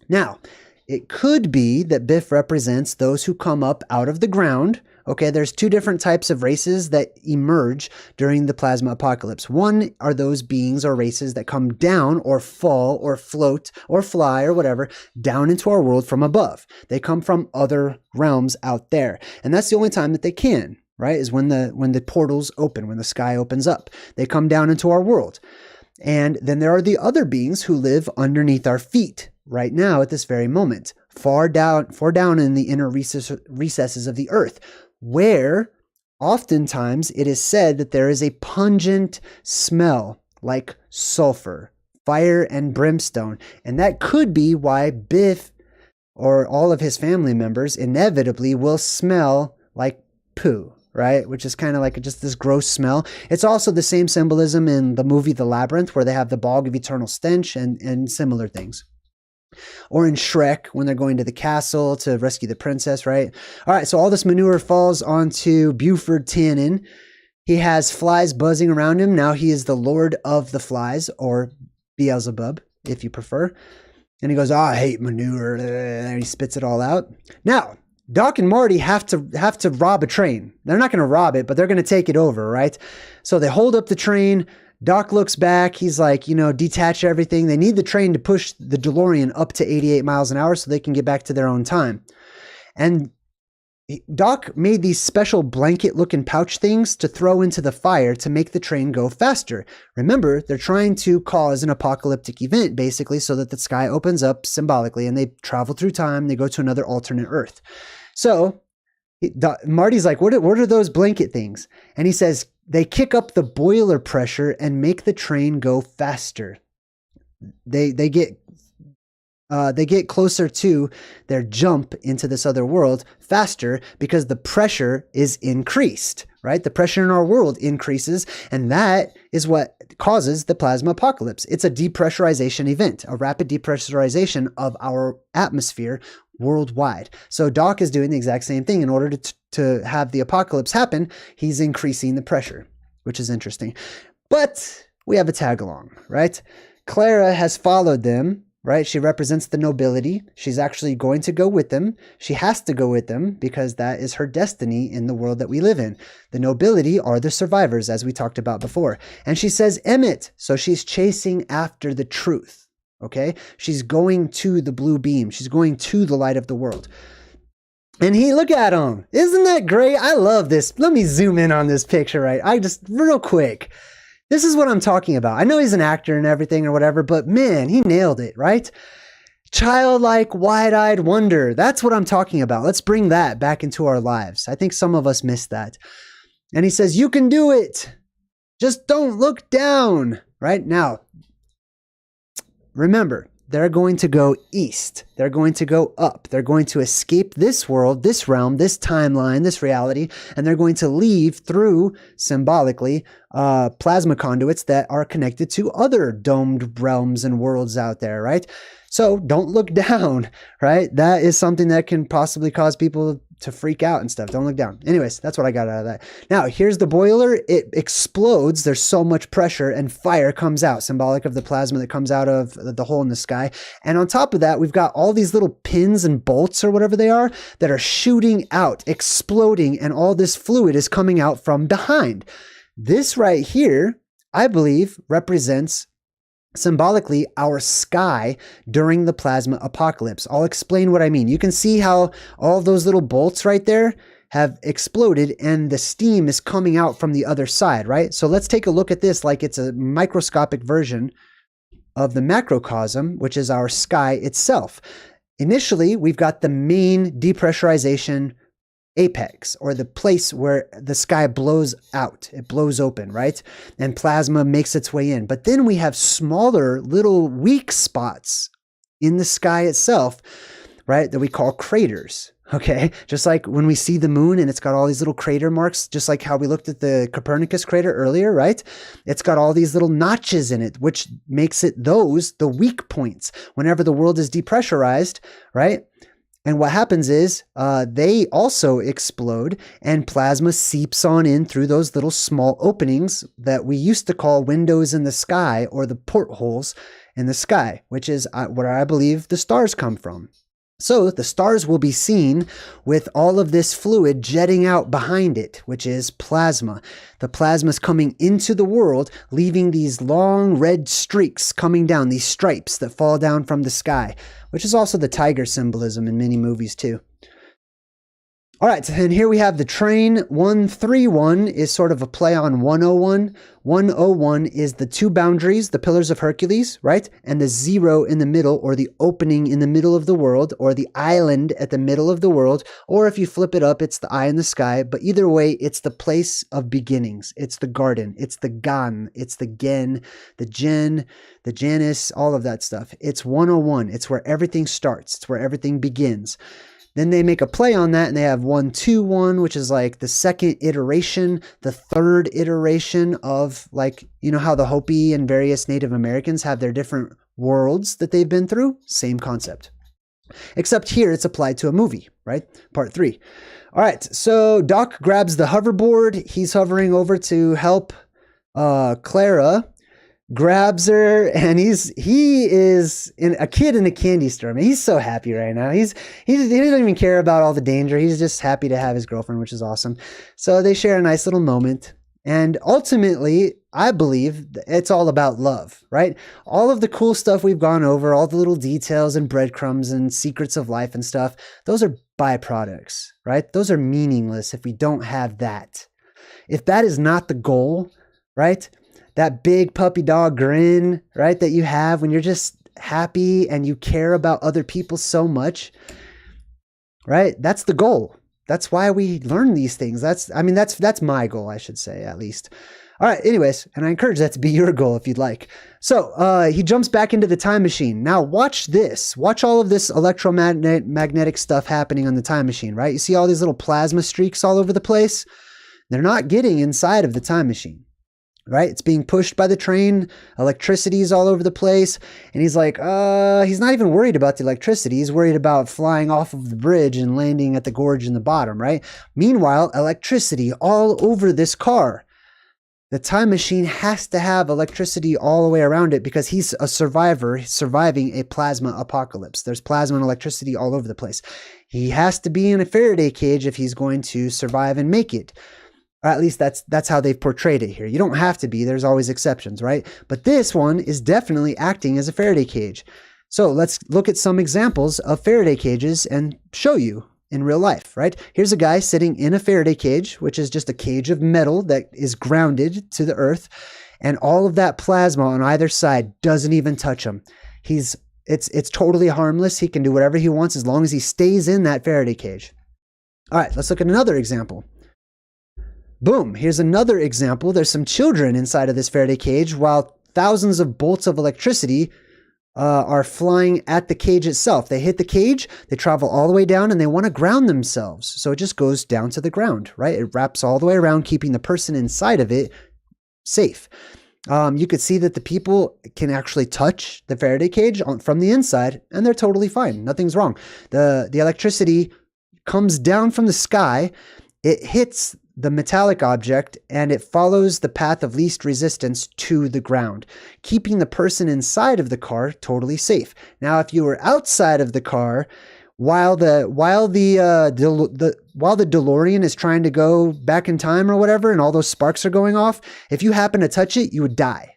[SPEAKER 1] Now, it could be that Biff represents those who come up out of the ground. Okay, there's two different types of races that emerge during the plasma apocalypse. One are those beings or races that come down or fall or float or fly or whatever down into our world from above. They come from other realms out there. And that's the only time that they can. Right, is when the portals open, when the sky opens up. They come down into our world. And then there are the other beings who live underneath our feet right now at this very moment, far down in the inner recesses of the earth, where oftentimes it is said that there is a pungent smell like sulfur, fire, and brimstone. And that could be why Biff or all of his family members inevitably will smell like poo. Right? Which is kind of like just this gross smell. It's also the same symbolism in the movie The Labyrinth, where they have the bog of eternal stench and similar things. Or in Shrek, when they're going to the castle to rescue the princess, right? All right, so all this manure falls onto Buford Tannen. He has flies buzzing around him. Now he is the Lord of the Flies, or Beelzebub, if you prefer. And he goes, oh, I hate manure. And he spits it all out. Now, Doc and Marty have to rob a train. They're not going to rob it, but they're going to take it over, right? So they hold up the train. Doc looks back. He's like, detach everything. They need the train to push the DeLorean up to 88 miles an hour so they can get back to their own time. And Doc made these special blanket-looking pouch things to throw into the fire to make the train go faster. Remember, they're trying to cause an apocalyptic event, basically, so that the sky opens up symbolically and they travel through time. They go to another alternate Earth. So Marty's like, what are those blanket things? And he says, they kick up the boiler pressure and make the train go faster. They get closer to their jump into this other world faster because the pressure is increased, right? The pressure in our world increases, and that is what causes the plasma apocalypse. It's a depressurization event, a rapid depressurization of our atmosphere worldwide. So Doc is doing the exact same thing. In order to have the apocalypse happen, he's increasing the pressure, which is interesting. But we have a tag along, right? Clara has followed them, right? She represents the nobility. She's actually going to go with them. She has to go with them because that is her destiny in the world that we live in. The nobility are the survivors, as we talked about before. And she says, Emmett. So she's chasing after the truth. Okay, she's going to the blue beam. She's going to the light of the world. And look at him. Isn't that great? I love this. Let me zoom in on this picture, right? Real quick. This is what I'm talking about. I know he's an actor and everything or whatever, but man, he nailed it, right? Childlike, wide-eyed wonder. That's what I'm talking about. Let's bring that back into our lives. I think some of us missed that. And he says, you can do it. Just don't look down, right? Now, remember, they're going to go east. They're going to go up. They're going to escape this world, this realm, this timeline, this reality, and they're going to leave through, symbolically, plasma conduits that are connected to other domed realms and worlds out there, right? So don't look down, right? That is something that can possibly cause people to freak out and stuff. Don't look down. Anyways, that's what I got out of that. Now, here's the boiler. It explodes. There's so much pressure and fire comes out, symbolic of the plasma that comes out of the hole in the sky. And on top of that, we've got all these little pins and bolts or whatever they are that are shooting out, exploding, and all this fluid is coming out from behind. This right here, I believe, represents symbolically our sky during the plasma apocalypse. I'll explain what I mean. You can see how all those little bolts right there have exploded and the steam is coming out from the other side, right? So let's take a look at this like it's a microscopic version of the macrocosm, which is our sky itself. Initially, we've got the main depressurization apex, or the place where the sky blows out. It blows open, right? And plasma makes its way in. But then we have smaller little weak spots in the sky itself, right? That we call craters. Okay. Just like when we see the moon and it's got all these little crater marks, just like how we looked at the Copernicus crater earlier, right? It's got all these little notches in it, which makes it the weak points whenever the world is depressurized, right? And what happens is they also explode and plasma seeps on in through those little small openings that we used to call windows in the sky, or the portholes in the sky, which is where I believe the stars come from. So the stars will be seen with all of this fluid jetting out behind it, which is plasma. The plasma is coming into the world, leaving these long red streaks coming down, these stripes that fall down from the sky, which is also the tiger symbolism in many movies too. All right, and here we have the train. 131 is sort of a play on 101. 101 is the two boundaries, the pillars of Hercules, right? And the 0 in the middle, or the opening in the middle of the world, or the island at the middle of the world. Or if you flip it up, it's the eye in the sky. But either way, it's the place of beginnings. It's the garden. It's the Gan. It's the Gen, the Gen, the Janus, all of that stuff. It's 101. It's where everything starts. It's where everything begins. Then they make a play on that and they have 121, which is like the second iteration, the third iteration of, like, you know how the Hopi and various Native Americans have their different worlds that they've been through? Same concept. Except here it's applied to a movie, right? Part 3. All right, so Doc grabs the hoverboard. He's hovering over to help Clara. Grabs her, and he is a kid in a candy store. I mean, he's so happy right now. He doesn't even care about all the danger. He's just happy to have his girlfriend, which is awesome. So they share a nice little moment. And ultimately, I believe it's all about love, right? All of the cool stuff we've gone over, all the little details and breadcrumbs and secrets of life and stuff, those are byproducts, right? Those are meaningless if we don't have that. If that is not the goal, right? That big puppy dog grin, right, that you have when you're just happy and you care about other people so much, right? That's the goal. That's why we learn these things. That's my goal, I should say, at least. All right, anyways, and I encourage that to be your goal if you'd like. So he jumps back into the time machine. Now watch this. Watch all of this electromagnetic stuff happening on the time machine, right? You see all these little plasma streaks all over the place? They're not getting inside of the time machine. Right? It's being pushed by the train. Electricity is all over the place. And he's like, he's not even worried about the electricity. He's worried about flying off of the bridge and landing at the gorge in the bottom, right? Meanwhile, electricity all over this car. The time machine has to have electricity all the way around it because he's a survivor surviving a plasma apocalypse. There's plasma and electricity all over the place. He has to be in a Faraday cage if he's going to survive and make it. Or at least that's how they've portrayed it here. You don't have to be. There's always exceptions, right? But this one is definitely acting as a Faraday cage. So let's look at some examples of Faraday cages and show you in real life, right? Here's a guy sitting in a Faraday cage, which is just a cage of metal that is grounded to the earth. And all of that plasma on either side doesn't even touch him. It's totally harmless. He can do whatever he wants as long as he stays in that Faraday cage. All right, let's look at another example. Boom, here's another example. There's some children inside of this Faraday cage while thousands of bolts of electricity are flying at the cage itself. They hit the cage, they travel all the way down, and they want to ground themselves. So it just goes down to the ground, right? It wraps all the way around, keeping the person inside of it safe. You could see that the people can actually touch the Faraday cage from the inside, and they're totally fine. Nothing's wrong. The electricity comes down from the sky, it hits the metallic object, and it follows the path of least resistance to the ground, keeping the person inside of the car totally safe. Now, if you were outside of the car, while the DeLorean is trying to go back in time or whatever, and all those sparks are going off, if you happen to touch it, you would die.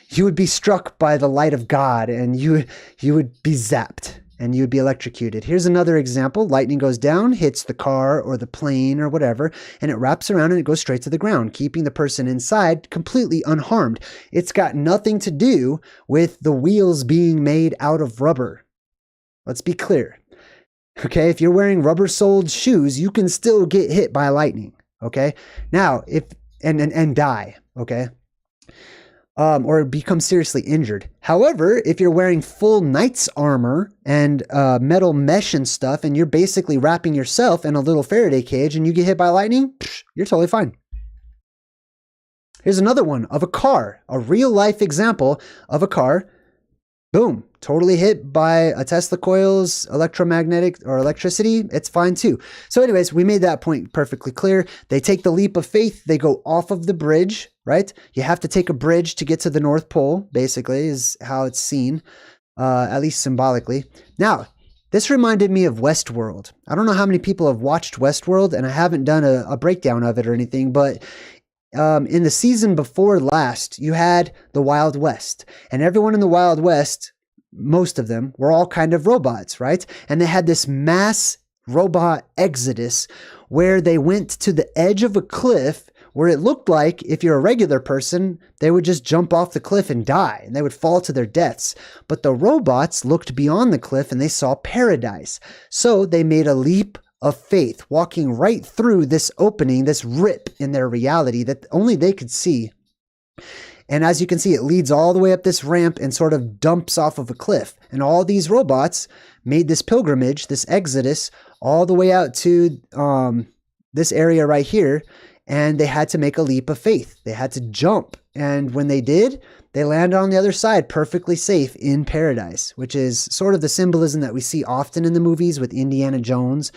[SPEAKER 1] You would be struck by the light of God, and you would be zapped, and you would be electrocuted. Here's another example. Lightning goes down, hits the car or the plane or whatever, and it wraps around and it goes straight to the ground, keeping the person inside completely unharmed. It's got nothing to do with the wheels being made out of rubber. Let's be clear. Okay, if you're wearing rubber-soled shoes, you can still get hit by lightning. Okay, now and die. Okay, or become seriously injured. However, if you're wearing full knight's armor and metal mesh and stuff, and you're basically wrapping yourself in a little Faraday cage, and you get hit by lightning, you're totally fine. Here's another one of a car, a real-life example of a car. Boom, totally hit by a Tesla coil's electromagnetic or electricity. It's fine too. So anyways, we made that point perfectly clear. They take the leap of faith. They go off of the bridge, right? You have to take a bridge to get to the North Pole, basically, is how it's seen, at least symbolically. Now, this reminded me of Westworld. I don't know how many people have watched Westworld, and I haven't done a breakdown of it or anything, but in the season before last, you had the Wild West, and everyone in the Wild West, most of them, were all kind of robots, right? And they had this mass robot exodus where they went to the edge of a cliff where it looked like if you're a regular person, they would just jump off the cliff and die, and they would fall to their deaths. But the robots looked beyond the cliff and they saw paradise. So they made a leap of faith, walking right through this opening, this rip in their reality that only they could see. And as you can see, it leads all the way up this ramp and sort of dumps off of a cliff. And all these robots made this pilgrimage, this exodus, all the way out to this area right here. And they had to make a leap of faith. They had to jump. And when they did, they landed on the other side perfectly safe in paradise, which is sort of the symbolism that we see often in the movies with Indiana Jones,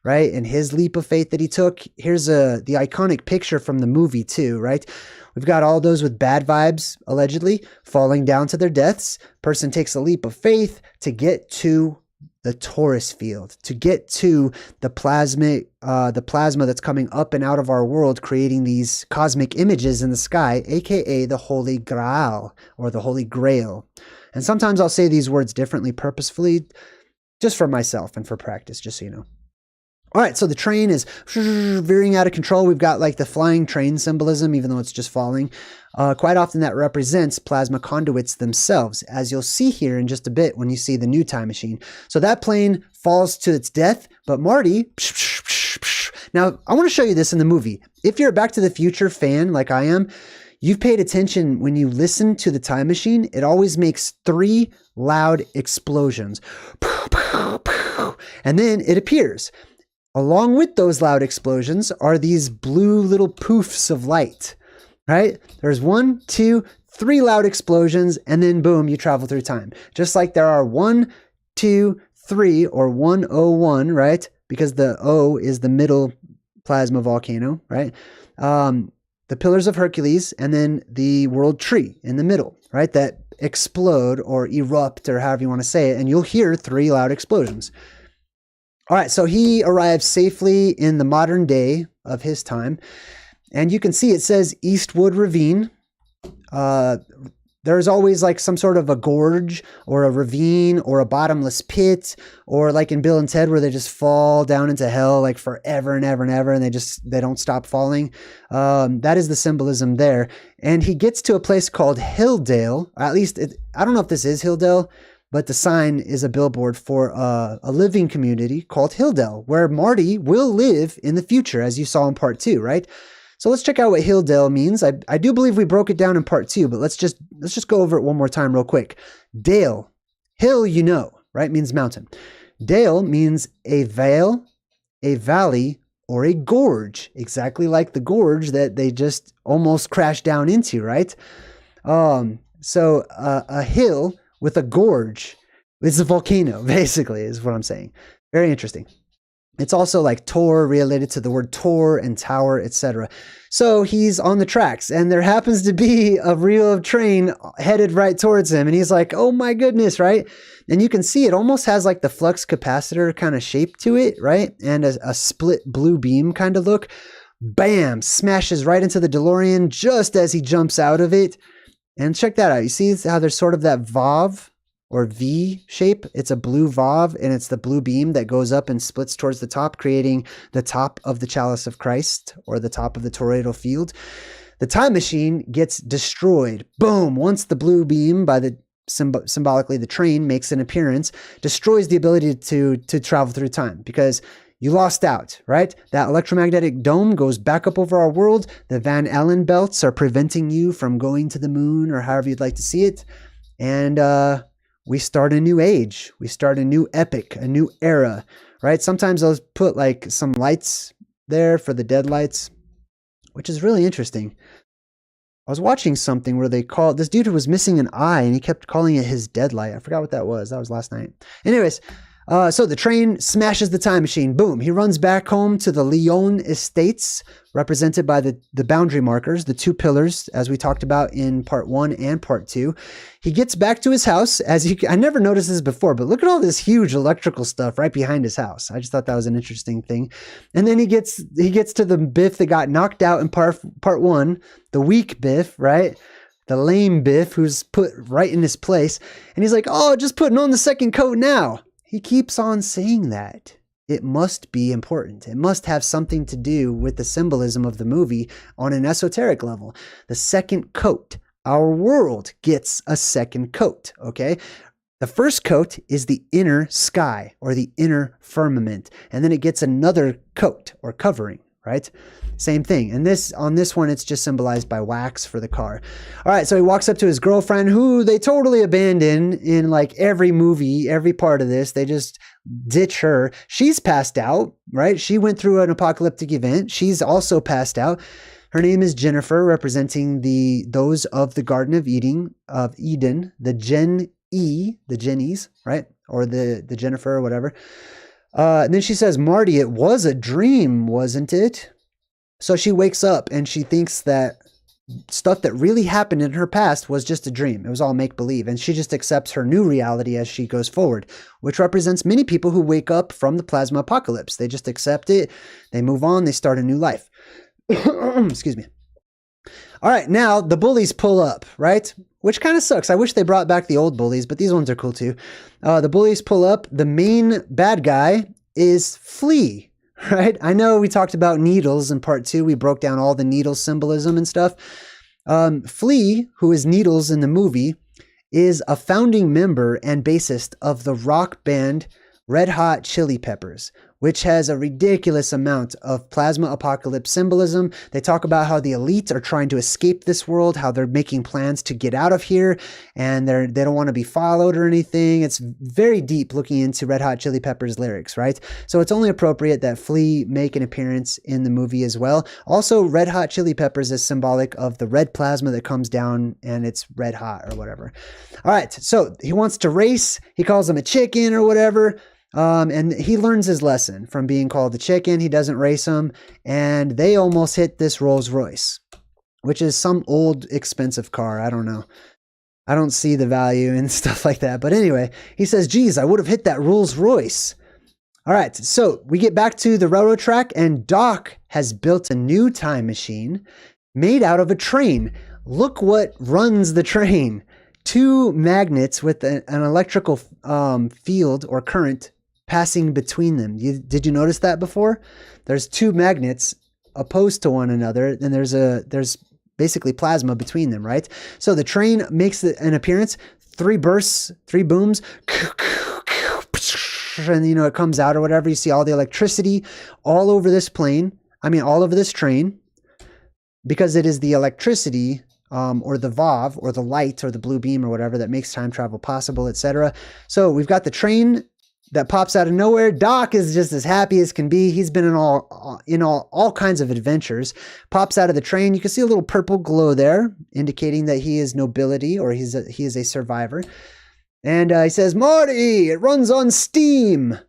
[SPEAKER 1] right? And his leap of faith that he took. Here's the iconic picture from the movie too, right? We've got all those with bad vibes, allegedly, falling down to their deaths. Person takes a leap of faith to get to the torus field, to get to the plasma that's coming up and out of our world, creating these cosmic images in the sky, aka the Holy Grail or the Holy Grail. And sometimes I'll say these words differently purposefully, just for myself and for practice, just so you know. All right, so the train is veering out of control. We've got like the flying train symbolism, even though it's just falling. Quite often that represents plasma conduits themselves, as you'll see here in just a bit when you see the new time machine. So that plane falls to its death, but Marty... Now, I want to show you this in the movie. If you're a Back to the Future fan like I am, you've paid attention when you listen to the time machine, it always makes 3 loud explosions. And then it appears. Along with those loud explosions are these blue little poofs of light, right? There's 1, 2, 3 loud explosions, and then boom, you travel through time. Just like there are 1, 2, 3, or 101, right? Because the O is the middle plasma volcano, right? The Pillars of Hercules, and then the World Tree in the middle, right? That explode or erupt, or however you want to say it, and you'll hear 3 loud explosions. All right, so he arrives safely in the modern day of his time, and you can see it says Eastwood Ravine. There's always like some sort of a gorge or a ravine or a bottomless pit, or like in Bill and Ted where they just fall down into hell like forever and ever and ever, and they don't stop falling. That is the symbolism there. And he gets to a place called Hilldale, or at least I don't know if this is Hilldale, but the sign is a billboard for a living community called Hilldale, where Marty will live in the future, as you saw in part 2, right? So let's check out what Hilldale means. I do believe we broke it down in part 2, but let's just go over it one more time real quick. Dale, hill, you know, right, means mountain. Dale means a vale, a valley, or a gorge, exactly like the gorge that they just almost crashed down into, right? So a hill with a gorge. It's a volcano, basically, is what I'm saying. Very interesting. It's also like Tor, related to the word Tor and tower, etc. So he's on the tracks, and there happens to be a reel of train headed right towards him, and he's like, oh my goodness, right? And you can see it almost has like the flux capacitor kind of shape to it, right? And a split blue beam kind of look. Bam! Smashes right into the DeLorean just as he jumps out of it. And check that out. You see how there's sort of that VOV or V shape? It's a blue VOV, and it's the blue beam that goes up and splits towards the top, creating the top of the chalice of Christ, or the top of the toroidal field. The time machine gets destroyed. Boom! Once the blue beam, by the symbolically the train, makes an appearance, destroys the ability to travel through time, because you lost out, right? That electromagnetic dome goes back up over our world. The Van Allen belts are preventing you from going to the moon, or however you'd like to see it. And we start a new age. We start a new epic, a new era, right? Sometimes they'll put like some lights there for the dead lights, which is really interesting. I was watching something where they called this dude who was missing an eye, and he kept calling it his dead light. I forgot what that was. That was last night. Anyways, so the train smashes the time machine. Boom. He runs back home to the Lyon estates, represented by the boundary markers, the two pillars, as we talked about in part 1 and part 2. He gets back to his house. I never noticed this before, but look at all this huge electrical stuff right behind his house. I just thought that was an interesting thing. And then he gets to the Biff that got knocked out in part 1, the weak Biff, right? The lame Biff who's put right in his place. And he's like, oh, just putting on the second coat now. He keeps on saying that. It must be important. It must have something to do with the symbolism of the movie on an esoteric level. The second coat. Our world gets a second coat, okay? The first coat is the inner sky, or the inner firmament. And then it gets another coat or covering, right? Same thing. And on this one, it's just symbolized by wax for the car. All right. So he walks up to his girlfriend, who they totally abandon in like every movie, every part of this. They just ditch her. She's passed out, right? She went through an apocalyptic event. She's also passed out. Her name is Jennifer, representing those of the Garden of Eden, the the Jennies, right? Or the Jennifer or whatever. And then she says, Marty, it was a dream, wasn't it? So she wakes up and she thinks that stuff that really happened in her past was just a dream. It was all make-believe. And she just accepts her new reality as she goes forward, which represents many people who wake up from the plasma apocalypse. They just accept it. They move on. They start a new life. Excuse me. All right. Now the bullies pull up, right? Which kind of sucks. I wish they brought back the old bullies, but these ones are cool too. The bullies pull up. The main bad guy is Flea. Right? I know we talked about needles in part 2. We broke down all the needle symbolism and stuff. Flea, who is Needles in the movie, is a founding member and bassist of the rock band Red Hot Chili Peppers, which has a ridiculous amount of plasma apocalypse symbolism. They talk about how the elite are trying to escape this world, how they're making plans to get out of here, and they don't want to be followed or anything. It's very deep looking into Red Hot Chili Peppers lyrics, right? So it's only appropriate that Flea make an appearance in the movie as well. Also, Red Hot Chili Peppers is symbolic of the red plasma that comes down and it's red hot or whatever. All right, so he wants to race. He calls him a chicken or whatever. And he learns his lesson from being called the chicken. He doesn't race them, and they almost hit this Rolls Royce, which is some old expensive car. I don't know. I don't see the value and stuff like that. But anyway, he says, geez, I would have hit that Rolls Royce. All right. So we get back to the railroad track, and Doc has built a new time machine made out of a train. Look what runs the train. 2 magnets with an electrical field or current passing between them. Did you notice that before? There's 2 magnets opposed to one another, and there's basically plasma between them, right? So the train makes an appearance, 3 bursts, 3 booms, and it comes out or whatever. You see all the electricity all over this plane. I mean, all over this train, because it is the electricity or the VOV or the light or the blue beam or whatever that makes time travel possible, etc. So we've got the train that pops out of nowhere. Doc is just as happy as can be. He's been in all kinds of adventures. Pops out of the train. You can see a little purple glow there, indicating that he is nobility, or he is a survivor. And he says, "Marty, it runs on steam."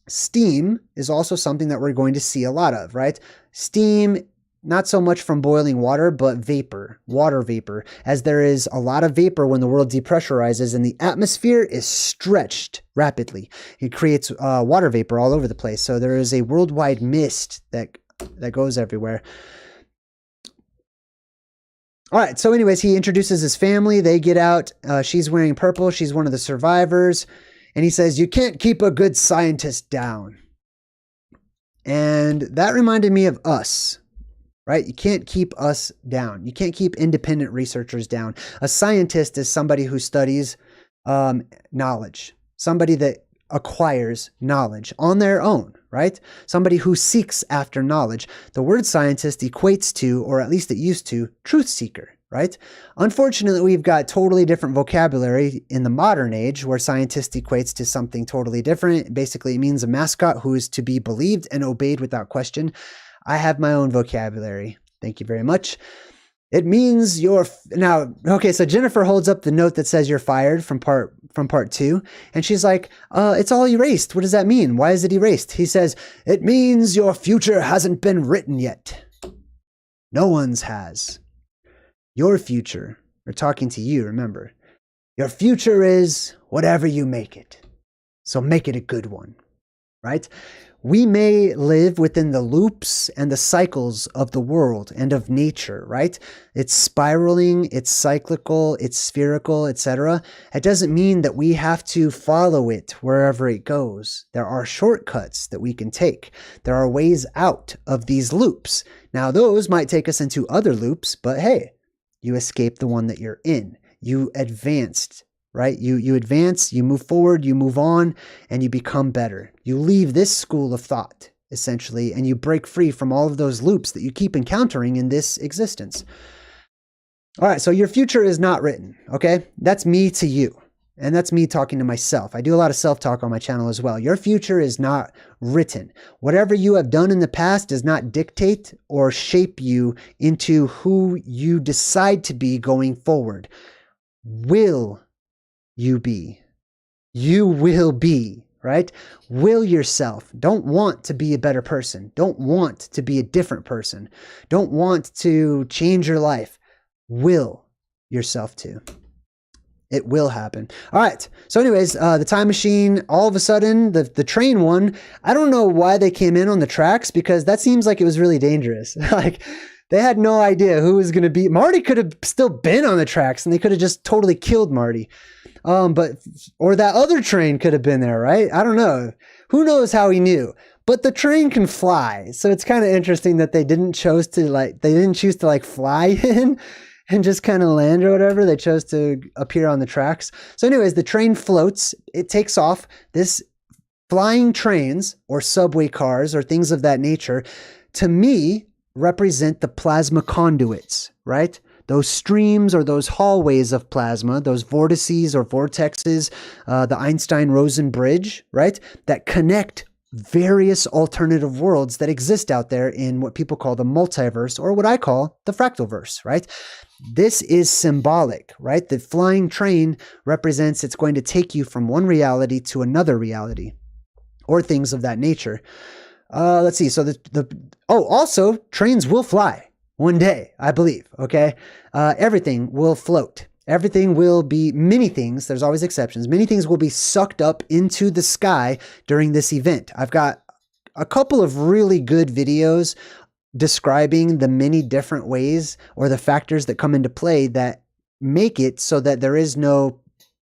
[SPEAKER 1] Steam is also something that we're going to see a lot of, right? Steam, not so much from boiling water, but vapor, water vapor, as there is a lot of vapor when the world depressurizes and the atmosphere is stretched rapidly. It creates water vapor all over the place. So there is a worldwide mist that goes everywhere. All right. So anyways, he introduces his family. They get out. She's wearing purple. She's one of the survivors. And he says, "You can't keep a good scientist down." And that reminded me of us. Right? You can't keep us down. You can't keep independent researchers down. A scientist is somebody who studies knowledge, somebody that acquires knowledge on their own, right? Somebody who seeks after knowledge. The word scientist equates to, or at least it used to, truth seeker, right? Unfortunately, we've got totally different vocabulary in the modern age where scientist equates to something totally different. Basically, it means a mascot who is to be believed and obeyed without question. I have my own vocabulary. Thank you very much. It means now, okay, so Jennifer holds up the note that says you're fired from part 2. And she's like, it's all erased. What does that mean? Why is it erased? He says, "It means your future hasn't been written yet. No one's has. Your future," we're talking to you, remember. "Your future is whatever you make it. So make it a good one," right? We may live within the loops and the cycles of the world and of nature, right? It's spiraling, it's cyclical, it's spherical, etc. It doesn't mean that we have to follow it wherever it goes. There are shortcuts that we can take. There are ways out of these loops. Now, those might take us into other loops, but hey, you escape the one that you're in. You advanced, right? You advance, you move forward, you move on, and you become better. You leave this school of thought, essentially, and you break free from all of those loops that you keep encountering in this existence. All right, so your future is not written, okay? That's me to you, and that's me talking to myself. I do a lot of self-talk on my channel as well. Your future is not written. Whatever you have done in the past does not dictate or shape you into who you decide to be going forward. Will you be? You will be, right? Will yourself. Don't want to be a better person. Don't want to be a different person. Don't want to change your life. Will yourself to. It will happen. All right. So anyways, the time machine, all of a sudden, the train won. I don't know why they came in on the tracks, because that seems like it was really dangerous. Like, they had no idea who was going to be. Marty could have still been on the tracks and they could have just totally killed Marty. Or that other train could have been there, right? I don't know. Who knows how he knew? But the train can fly. So it's kind of interesting that they didn't choose to fly in and just kind of land or whatever. They chose to appear on the tracks. So anyways, the train floats, it takes off. This flying trains or subway cars or things of that nature, to me, represent the plasma conduits, right? Those streams or those hallways of plasma, those vortices or vortexes, the Einstein-Rosen bridge, right? That connect various alternative worlds that exist out there in what people call the multiverse, or what I call the fractalverse, right? This is symbolic, right? The flying train represents it's going to take you from one reality to another reality, or things of that nature. Let's see. So also trains will fly. One day, I believe, okay? Everything will float. Everything will be, many things, there's always exceptions, many things will be sucked up into the sky during this event. I've got a couple of really good videos describing the many different ways or the factors that come into play that make it so that there is no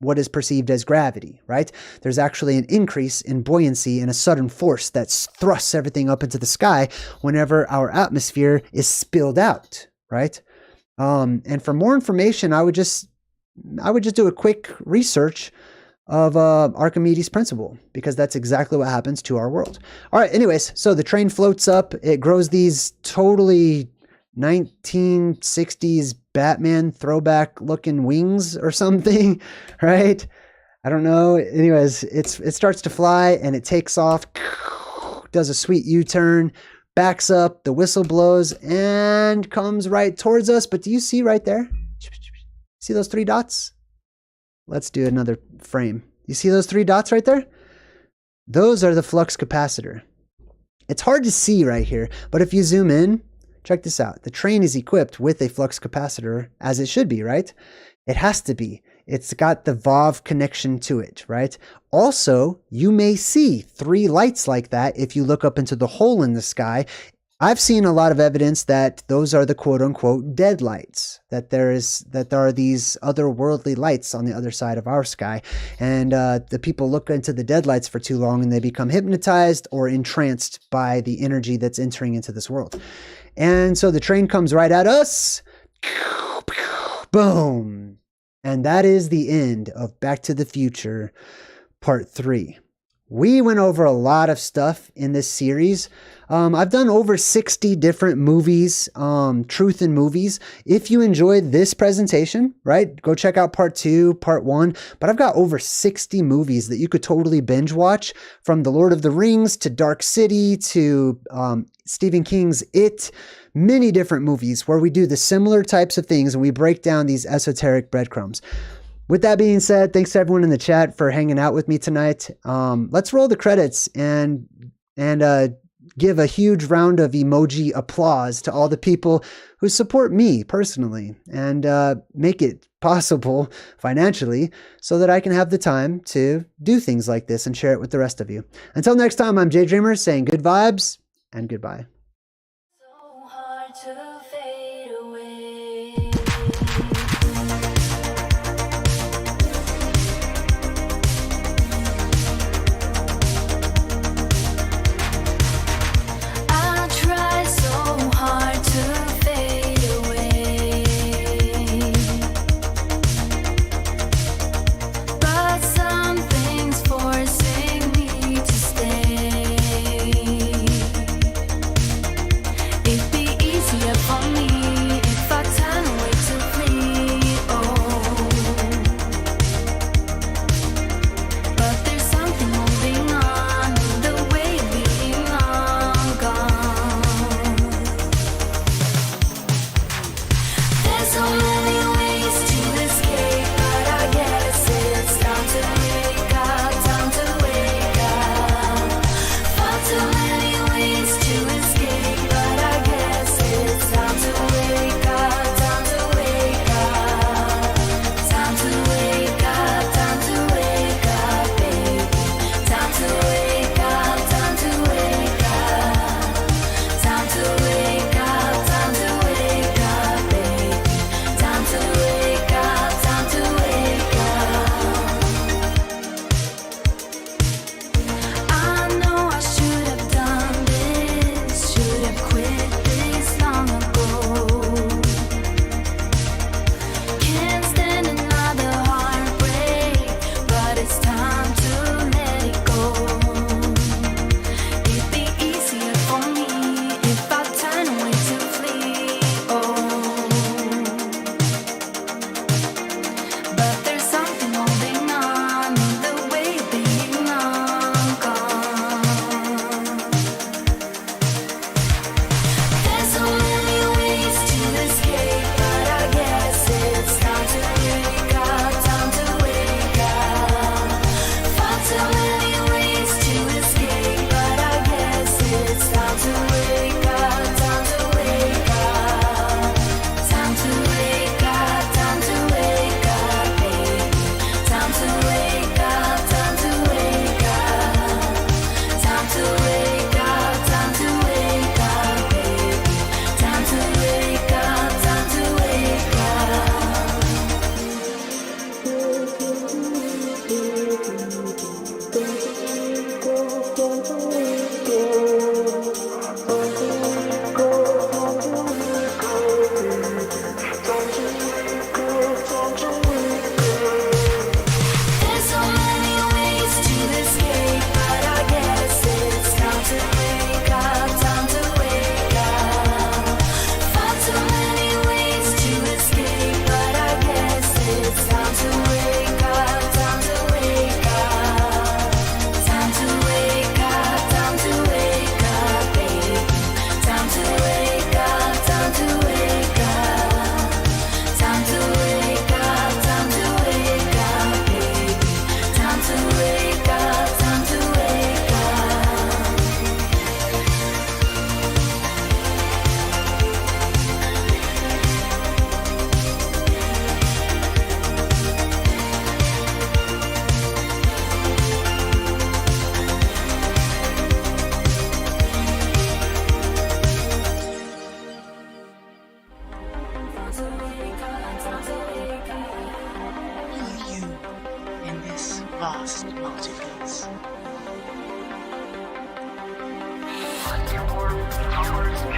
[SPEAKER 1] what is perceived as gravity, right? There's actually an increase in buoyancy and a sudden force that thrusts everything up into the sky whenever our atmosphere is spilled out, right? And for more information, I would just do a quick research of Archimedes' principle, because that's exactly what happens to our world. All right, anyways, so the train floats up. It grows these totally 1960s Batman throwback looking wings or something, right? I don't know. Anyways, it starts to fly and it takes off, does a sweet U-turn, backs up, the whistle blows and comes right towards us. But do you see right there? See those 3 dots? Let's do another frame. You see those 3 dots right there? Those are the flux capacitor. It's hard to see right here, but if you zoom in, check this out. The train is equipped with a flux capacitor, as it should be, right? It has to be. It's got the VOV connection to it, right? Also, you may see 3 lights like that if you look up into the hole in the sky. I've seen a lot of evidence that those are the quote-unquote dead lights, that there are these otherworldly lights on the other side of our sky, and the people look into the dead lights for too long and they become hypnotized or entranced by the energy that's entering into this world. And so the train comes right at us, boom, and that is the end of Back to the Future Part 3. We went over a lot of stuff in this series. I've done over 60 different movies, truth in movies. If you enjoyed this presentation, right, go check out part 2, part 1. But I've got over 60 movies that you could totally binge watch, from The Lord of the Rings to Dark City to Stephen King's It. Many different movies where we do the similar types of things and we break down these esoteric breadcrumbs. With that being said, thanks to everyone in the chat for hanging out with me tonight. Let's roll the credits and give a huge round of emoji applause to all the people who support me personally and make it possible financially so that I can have the time to do things like this and share it with the rest of you. Until next time, I'm JayDreamerZ saying good vibes and goodbye.
[SPEAKER 2] So hard to fade away. I try so hard to fade away, but something's forcing me to stay.
[SPEAKER 3] vast multiverse.
[SPEAKER 4] Your powers